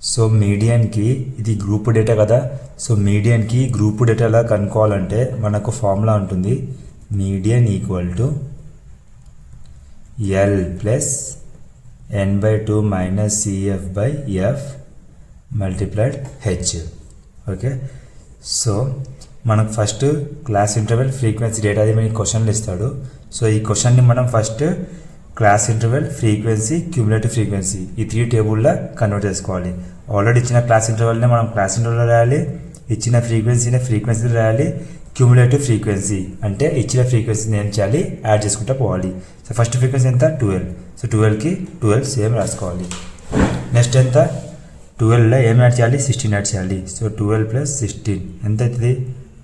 సో మీడియన్కి ఇది గ్రూప్ డేటా కదా. సో మీడియన్కి గ్రూప్ డేటా ఎలా కనుక్కోవాలంటే మనకు ఫార్ములా ఉంటుంది. Median equal to L plus n/2 minus CF/F multiplied H. Okay. So మనకు first class interval frequency data అది మనకి క్వశ్చన్లు ఇస్తాడు. సో ఈ క్వశ్చన్ని మనం first class interval frequency cumulative frequency ఈ 3 టేబుల్లో కన్వర్ట్ చేసుకోవాలి. ఆల్రెడీ ఇచ్చిన క్లాస్ ఇంటర్వెల్ని మనం క్లాస్ ఇంటర్వెల్లో రాయాలి, ఇచ్చిన ఫ్రీక్వెన్సీలో రాయాలి. క్యూములేటివ్ ఫ్రీక్వెన్సీ అంటే ఇచ్చిన ఫ్రీక్వెన్సీని ఏం చేయాలి యాడ్ చేసుకుంటూ పోవాలి. సో ఫస్ట్ ఫ్రీక్వెన్సీ ఎంత 12. సో 12కి 12 సేమ్ రాసుకోవాలి. నెక్స్ట్ ఎంత 12లో ఏం యాడ్ చేయాలి 16 యాడ్ చేయాలి. సో 12 ప్లస్ 16 ఎంత అవుతుంది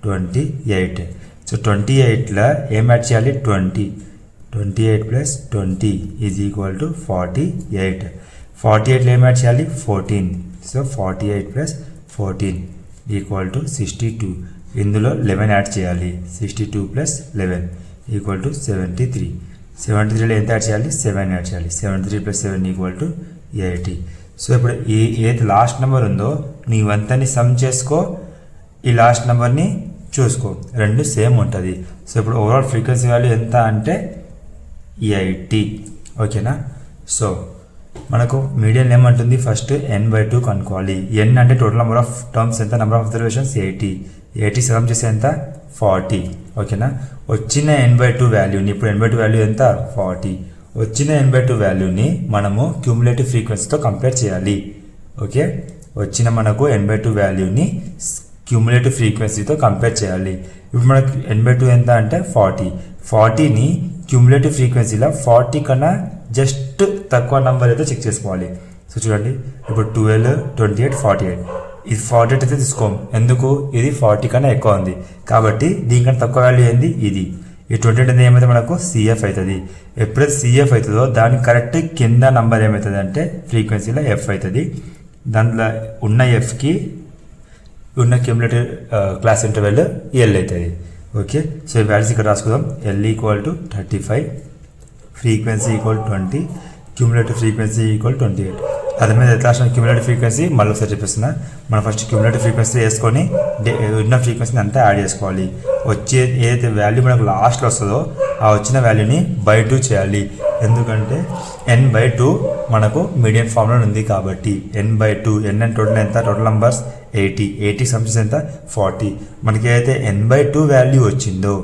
28. సో 28లో ఏం యాడ్ చేయాలి 20. 28 ప్లస్ 20 ఈజ్ ఈక్వల్ టు 48. 48లో ఏం యాడ్ చేయాలి 14. So 48 plus 14 equal to 62. ఇందులో 11 యాడ్ చేయాలి. 62 ప్లస్ 11 ఈక్వల్ టు 73. 73లో ఎంత యాడ్ చేయాలి 7 యాడ్ చేయాలి. 73 ప్లస్ 7 ఈక్వల్ టు 80. సో ఇప్పుడు ఏది లాస్ట్ నెంబర్ ఉందో నీ వంతని సమ్ చేసుకో, ఈ లాస్ట్ నెంబర్ని చూసుకో, రెండు సేమ్ ఉంటుంది. సో ఇప్పుడు ఓవరాల్ ఫ్రీక్వెన్సీ వాల్యూ ఎంత అంటే 80. ఓకేనా. సో మనకు మీడియన్ ఏమంటుంది ఫస్ట్ n/2 కనుక్కోవాలి. n అంటే టోటల్ నెంబర్ ఆఫ్ టర్మ్స్ ఎంత, నెంబర్ ఆఫ్ అబ్జర్వేషన్స్ 80. 80 సమ్ చేస్తే ఎంత 40. ఓకేనా. వచ్చిన n/2 వాల్యూని ఇప్పుడు n/2 వాల్యూ ఎంత 40. వచ్చిన n/2 వాల్యూని మనము క్యూములేటివ్ ఫ్రీక్వెన్సీతో కంపేర్ చేయాలి. ఓకే. వచ్చిన మనకు n/2 వాల్యూని క్యూములేటివ్ ఫ్రీక్వెన్సీతో కంపేర్ చేయాలి. ఇప్పుడు మనకు n/2 ఎంత అంటే 40. 40ని క్యూములేటివ్ ఫ్రీక్వెన్సీలో 40 కన్నా జస్ట్ తక్కువ నెంబర్ అయితే చెక్ చేసుకోవాలి. సో చూడండి ఇప్పుడు 12 28 48. ఇది 48 అయితే తీసుకోం, ఎందుకు ఇది 40 కన్నా ఎక్కువ ఉంది కాబట్టి దీనికన్నా తక్కువ వాల్యూ ఏంది ఇది. ఈ 28 అనేది ఏమైతే మనకు CF అవుతుంది. ఎప్పుడైతే CF అవుతుందో దానికి కరెక్ట్ కింద నంబర్ ఏమవుతుంది అంటే ఫ్రీక్వెన్సీలో F అవుతుంది. దాంట్లో ఉన్న Fకి ఉన్న క్యూములేటివ్ క్లాస్ ఇంటర్వెల్ L అవుతుంది. ఓకే. సో ఈ వాల్యూస్ ఇక్కడ రాసుకుందాం. L equal to 35, frequency equal 20, cumulative frequency equal 28. అదే మీద ఎట్లా క్యూములేటివ్ ఫ్రీక్వెన్సీ మళ్ళీ ఒకసారి చెప్పిస్తున్నా. మనం ఫస్ట్ క్యూములేటివ్ ఫ్రీక్వెన్సీ వేసుకొని ఉన్న ఫ్రీక్వెన్సీని అంతా యాడ్ చేసుకోవాలి. వచ్చే ఏదైతే వాల్యూ మనకు లాస్ట్లో వస్తుందో ఆ వచ్చిన వాల్యూని /2 చేయాలి. ఎందుకంటే n/2 మనకు మీడియన్ ఫార్ములా ఉంది కాబట్టి n/2. n అంటే టోటల్ ఎంత, టోటల్ నంబర్స్ 80. 80 సమ్స్ ఎంత 40. మనకి ఏదైతే n/2 వాల్యూ వచ్చిందో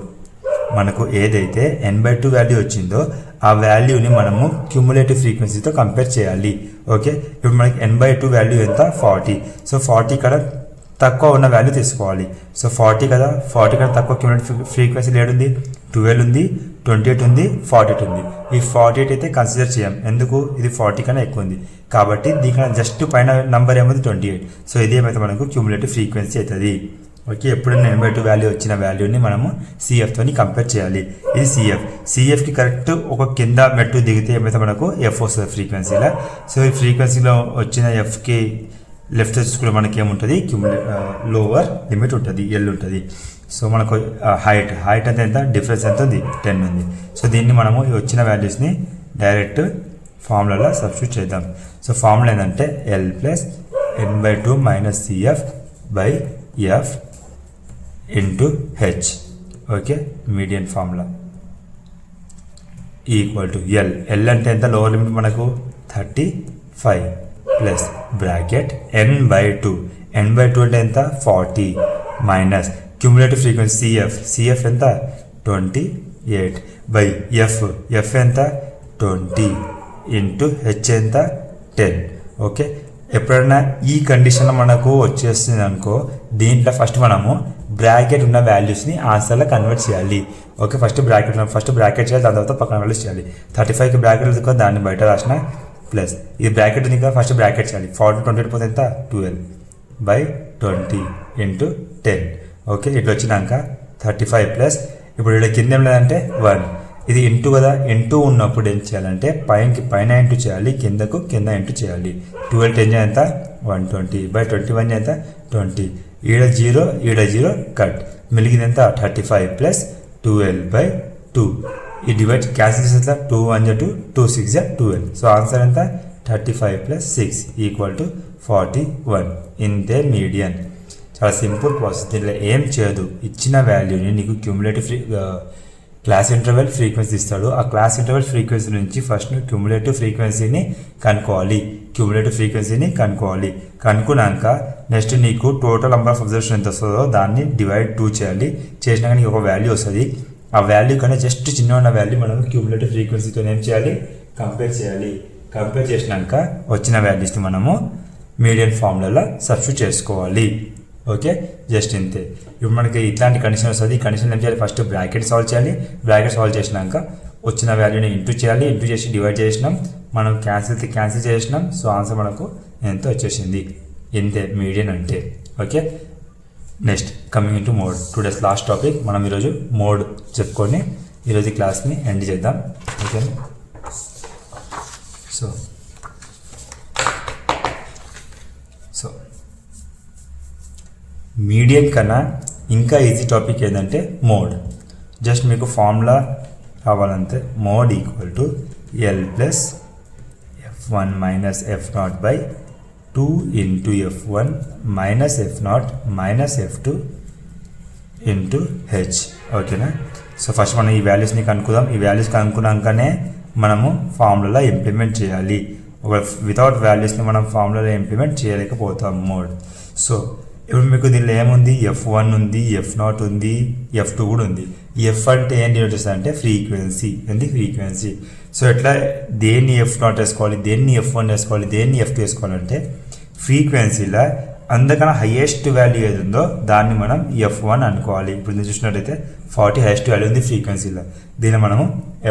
వాల్యూ వచ్చిందో ఆ వాల్యూని మనము క్యూములేటివ్ ఫ్రీక్వెన్సీతో కంపేర్ చేయాలి. ఓకే. ఇప్పుడు మనకి n/2 వాల్యూ ఎంత 40. సో 40 ఇక్కడ తక్కువ ఉన్న వాల్యూ తీసుకోవాలి. సో 40 కదా, 40 కన్నా తక్కువ క్యూములేటివ్ ఫ్రీక్వెన్సీ ఏడుంది, 12 ఉంది, 28 ఉంది, 48 ఉంది. ఈ 48 అయితే కన్సిడర్ చేయం, ఎందుకు ఇది 40 కన్నా ఎక్కువ ఉంది కాబట్టి దీనికన్నా జస్ట్ పైన నంబర్ ఏముంది 28. సో ఇది ఏమైతే మనకు క్యూములేటివ్ ఫ్రీక్వెన్సీ అవుతుంది. ఓకే, ఎప్పుడైనా 82 వాల్యూ వచ్చిన వాల్యూని మనము సిఎఫ్తోని కంపేర్ చేయాలి. ఇది సిఎఫ్కి కరెక్ట్ ఒక కింద మెట్టు దిగితే ఏమైతే మనకు ఎఫ్ వస్తుంది ఫ్రీక్వెన్సీలో. సో ఈ ఫ్రీక్వెన్సీలో వచ్చిన ఎఫ్కి లెఫ్ట్ చూసుకుంటే మనకి ఏముంటుంది, లోవర్ లిమిట్ ఉంటుంది, ఎల్ ఉంటుంది. సో మనకు హైట్ అంతా ఎంత, డిఫరెన్స్ ఎంత ఉంది, 10 ఉంది. సో దీన్ని మనము వచ్చిన వాల్యూస్ని డైరెక్ట్ ఫార్ములాలో సబ్స్టిట్యూట్ చేద్దాం. సో ఫార్ములా ఏంటంటే L plus n/2 minus CF by F into H. Okay, median formula equal to L అంటే ఎంత, లోవర్ లిమిట్ మనకు 35 ప్లస్ బ్రాకెట్ n/2 అంటే ఎంత 40 మైనస్ క్యూములేటివ్ ఫ్రీక్వెన్సీ సిఎఫ్ ఎంత 28 బై ఎఫ్ ఎంత 20 ఇంటూ హెచ్ ఎంత 10. ఓకే, ఎప్పుడైనా ఈ కండిషన్లో మనకు వచ్చేస్తుంది అనుకో, దీంట్లో ఫస్ట్ మనము బ్రాకెట్ ఉన్న వాల్యూస్ని ఆన్సర్లో కన్వర్ట్ చేయాలి. ఓకే, ఫస్ట్ బ్రాకెట్ చేయాలి, దాని తర్వాత పక్కన వాల్యూస్ చేయాలి. 35కి బ్రాకెట్ ఉంది, దాన్ని బయట రాసిన ప్లస్ ఇది బ్రాకెట్ ఉంది కదా, ఫస్ట్ బ్రాకెట్ చేయాలి. 40 28 పోతే ఎంత 12 బై 20 ఇంటూ 10. ఓకే, ఇట్లా వచ్చినాక 35 ప్లస్ ఇప్పుడు ఇక్కడ కింద ఏం లేదంటే 1, ఇది ఇంటూ కదా, ఇంటూ ఉన్నప్పుడు ఏం చేయాలంటే పైన ఇంటూ చేయాలి, కిందకు కింద ఇంటూ చేయాలి. 12 10 ఎంత 120 బై 21 ఎంత 20, ఈడ 0 కట్, మిలిగింది ఎంత 35 ప్లస్ 12 బై 2. ఈ డివైడ్ క్యాన్సిల్ చేస్తే 2 1 2 2 6 12. సో ఆన్సర్ ఎంత 35 ప్లస్ 6 ఈక్వల్ టు 41. ఇంతే మీడియన్. చాలా సింపుల్ ప్రాసెస్, దీనిలో ఏం చేయదు. ఇచ్చిన వాల్యూని నీకు క్యూములేటివ్ క్లాస్ ఇంటర్వెల్ ఫ్రీక్వెన్సీ ఇస్తాడు. ఆ క్లాస్ ఇంటర్వెల్ ఫ్రీక్వెన్సీ నుంచి ఫస్ట్ నువ్వు క్యూములేటివ్ ఫ్రీక్వెన్సీని కనుక్కోవాలి. కనుక్కున్నాక నెక్స్ట్ నీకు టోటల్ నెంబర్ ఆఫ్ అబ్జర్వేషన్ ఎంత వస్తుందో దాన్ని డివైడ్ 2 చేయాలి. చేసినాక నీకు ఒక వాల్యూ వస్తుంది. ఆ వాల్యూ కన్నా జస్ట్ చిన్న ఉన్న వాల్యూ మనం క్యూములేటివ్ ఫ్రీక్వెన్సీతో ఏం చేయాలి, కంపేర్ చేయాలి. కంపేర్ చేసినాక వచ్చిన వాల్యూస్ని మనము మీడియన్ ఫార్ములాలో సబ్స్టిట్యూట్ చేసుకోవాలి. ఓకే, జస్ట్ ఇంతే. ఇప్పుడు మనకి ఇట్లాంటి కండిషన్ వస్తుంది. ఈ కండిషన్ ఏం చేయాలి, ఫస్ట్ బ్రాకెట్ సాల్వ్ చేయాలి. బ్రాకెట్ సాల్వ్ చేసినాక వచ్చిన వాల్యూని ఇంటూ చేయాలి. ఇంటూ చేసి డివైడ్ చేసినాం, మనం క్యాన్సిల్ చేసినాం. సో ఆన్సర్ మనకు ఎంత వచ్చేసింది. ఇంతే మీడియన్ అంటే. Okay, next coming in to mode, today's last topic. మనం ఈరోజు మోడ్ చెప్పుకొని ఈరోజు క్లాస్ని ఎండ్ చేద్దాం. ఓకే, సో మీడియన్ కన్నా ఇంకా ఈజీ టాపిక్ ఏంటంటే మోడ్. జస్ట్ మీకు ఫార్ములా కావాలంటే mode equal to L plus f1 minus f0 by 2 into f1 minus f0 minus f2 into H. ఓకేనా, సో ఫస్ట్ మనం ఈ వాల్యూస్ని కనుక్కుందాం. ఈ వాల్యూస్ కనుక్కున్నాకనే మనము ఫార్ములాలో ఇంప్లిమెంట్ చేయాలి. ఒక వితౌట్ వాల్యూస్ని మనం ఫార్ములాలో ఇంప్లిమెంట్ చేయలేకపోతాం మోడ్. సో ఇప్పుడు మీకు దీనిలో ఏముంది, f1 ఉంది, f0 ఉంది, f2 కూడా ఉంది. ఎఫ్ అంటే ఏం డినోట్ చేస్తుంది అంటే ఫ్రీక్వెన్సీ. ఫ్రీక్వెన్సీ. సో ఎట్లా దేన్ని f0 వేసుకోవాలి, దేన్ని f1 వేసుకోవాలి, దేన్ని f2 వేసుకోవాలంటే ఫ్రీక్వెన్సీలో అందుకన్నా హైయెస్ట్ వాల్యూ ఏది ఉందో దాన్ని మనం f1 అనుకోవాలి. ఇప్పుడు నేను చూసినట్టయితే 40 హైయెస్ట్ వాల్యూ ఉంది ఫ్రీక్వెన్సీలో, దీన్ని మనము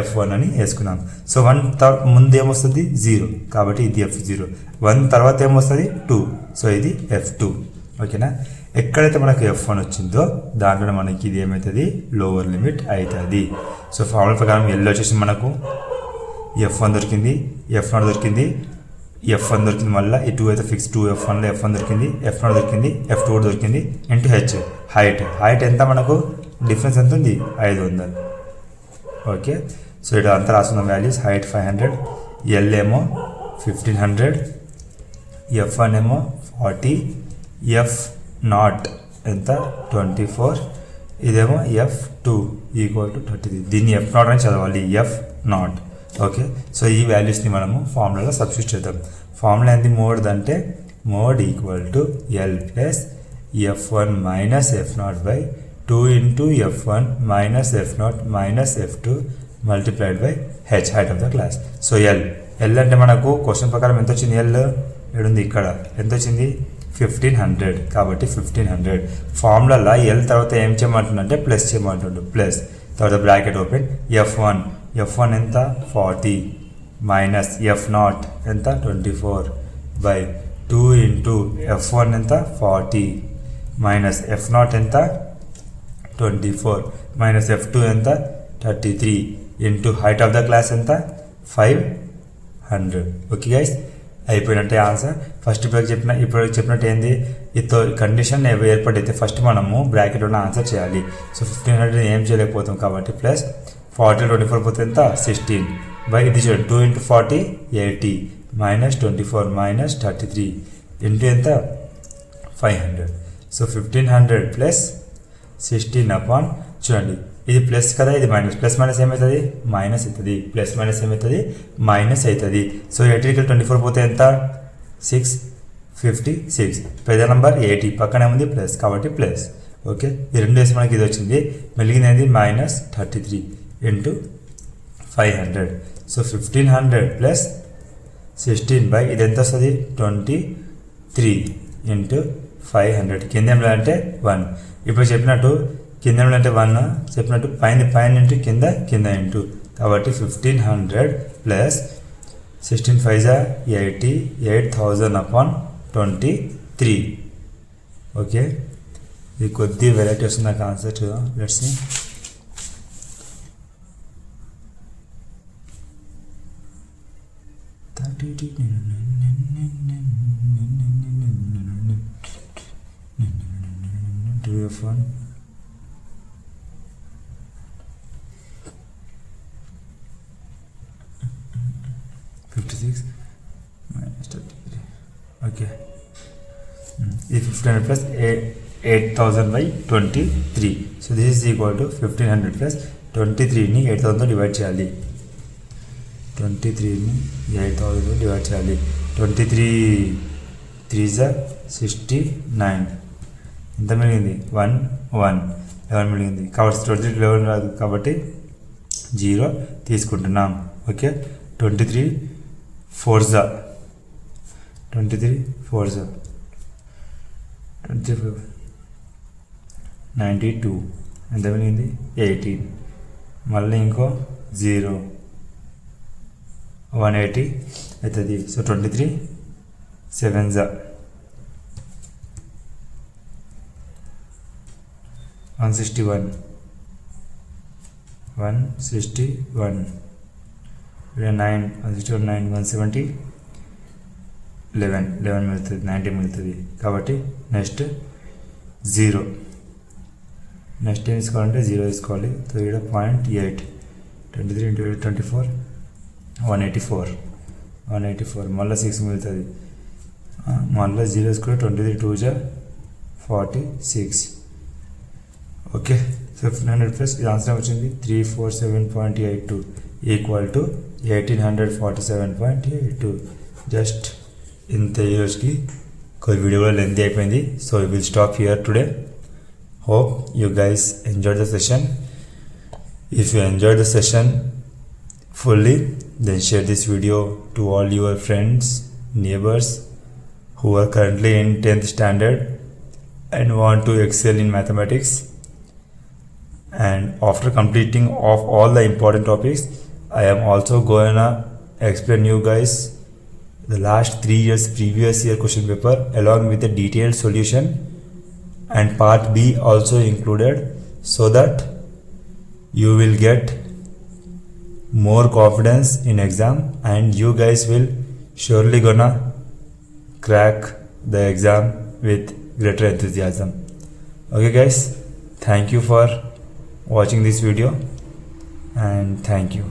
f1 అని వేసుకున్నాం. సో 1 ముందు ఏమొస్తుంది 0, కాబట్టి ఇది f0. 1 తర్వాత ఏమొస్తుంది 2, సో ఇది f2. ఓకేనా, ఎక్కడైతే మనకు f1 వచ్చిందో దాంట్లో మనకి ఇది ఏమవుతుంది, లోవర్ లిమిట్ అవుతుంది. సో ఫార్ములా ప్రకారం ఎల్ వచ్చేసి మనకు f1 దొరికింది, f0 దొరికింది, f1 దొరికింది, మళ్ళీ ఈ 2 అయితే ఫిక్స్ 2 f1లో f1 దొరికింది, f0 దొరికింది, f2 కూడా దొరికింది, ఇంటూ హెచ్. హైట్ ఎంత మనకు డిఫరెన్స్ ఎంత ఉంది 500. ఓకే, సో ఇక్కడ అంతా రాసుకున్న వాల్యూస్. హైట్ 500, ఎల్ ఏమో 1500, f1 ఏమో 40, f0 ఎంత 24, ఇదేమో f2 ఈక్వల్ టు 33. దీన్ని f0 అని చదవాలి, f0. ఓకే, సో ఈ వాల్యూస్ని మనము ఫార్ములాలో సబ్స్టిట్యూట్ చేద్దాం. ఫార్ములా ఏంది మోడ్ అంటే mode equal to L plus f1 minus f0 by 2 into f1 minus f0 minus f2 multiplied by H, height of the class. So L అంటే మనకు క్వశ్చన్ ప్రకారం ఎంత వచ్చింది, ఎల్ ఏడుంది ఇక్కడ, ఎంత వచ్చింది 1500 కాబట్టి 1500 ఫార్ములా ఎల్ తర్వాత ఏం చేయమంటుందంటే ప్లస్ చేయమంటుండు ప్లస్ తర్వాత బ్రాకెట్ ఓపెన్ ఎఫ్1 ఎంత 40 మైనస్ F0 ఎంత 24 బై 2 ఇంటూ F1 ఎంత 40 మైనస్ F0 ఎంత 24 మైనస్ F2 ఎంత 33 into height of the class ఎంత 500. ఓకే గైస్, అయిపోయినట్టే ఆన్సర్. ఫస్ట్ ఇప్పుడు చెప్పినట్టు ఏంది, ఇతో కండిషన్ ఏర్పడైతే ఫస్ట్ మనము బ్రాకెట్ ఉన్న ఆన్సర్ చేయాలి. సో 1500 ఏం చేయలేకపోతాం కాబట్టి ప్లస్ 40 24 పోతే ఎంత 16 బై ఇది చూడండి 2 ఇంటూ 40 80 మైనస్ 24 మైనస్ 33 ఇంటూ ఎంత 500. సో 1500 ప్లస్ 16 అపాన్ చూడండి ఇది ప్లస్ కదా, ఇది మైనస్, ప్లస్ మైనస్ ఏమవుతుంది మైనస్ అవుతుంది, ప్లస్ మైనస్ ఏమవుతుంది మైనస్ అవుతుంది. సో 80 24 పోతే ఎంత 656 పెద్ద నెంబర్ 80 పక్కనే ఉంది ప్లస్ కాబట్టి ప్లస్. ఓకే, ఈ రెండు వేసి మనకి ఇది వచ్చింది, మెలిగినది మైనస్ 33 ఇంటూ 500. సో 1500 ప్లస్ 16 బై ఇది ఎంత వస్తుంది 23 ఇంటూ 500. కింద అంటే 1. ఇప్పుడు చెప్పినట్టు కింద అంటే 1 చెప్పినట్టు పైన ఇంటూ కింద ఇంటూ కాబట్టి 1500 ప్లస్ 16 5 80 8000 అపాన్ 23. ఓకే, ఇది కొద్ది వెరైటీ వస్తుంది నాకు ఆన్సర్ చూద్దాం. Let's see. F1 56 minus 33. Okay, this 1500 plus 8000 by 23. So this is equal to 1500 plus 23 ని 8000 తో డివైడ్ చేయాలి. 23 ని 8000 తో డివైడ్ చేయాలి. 23 3 69 ఎంత మిగిలింది 11 మిగిలింది కాబట్టి 23 11 రాదు కాబట్టి 0 తీసుకుంటున్నాం. ఓకే, 23 4 92 ఎంత మిగిలింది 18 మళ్ళీ ఇంకో 0 180 అవుతుంది. సో 23 7 161 9 170 11 మిగులుతుంది 90 మిగులుతుంది కాబట్టి నెక్స్ట్ 0 నెక్స్ట్ ఏం తీసుకోవాలంటే 0 తీసుకోవాలి. సో ఇక్కడ 0.8 23 ఇంటూ 24 184 మళ్ళీ 6 మిగులుతుంది, మళ్ళీ 0 తీసుకుంటే 23 2 46. ఓకే, సో 1500 ప్లస్ ఇది ఆన్సర్ వచ్చింది 347.82 ఈక్వల్ టు 1847.82. జస్ట్ ఇంత ఈరోజుకి వీడియో కూడా లెంతీ అయిపోయింది. So you will stop here today. Hope you guys enjoy the session. If you enjoy the session fully, then share this video to all your friends, neighbors who are currently in 10th standard and want to excel in mathematics. And after completing of all the important topics, I am also going to explain you guys the last 3 years previous year question paper along with the detailed solution and part B also included, so that you will get more confidence in exam and you guys will surely gonna crack the exam with greater enthusiasm. Okay guys, thank you for watching this video and thank you.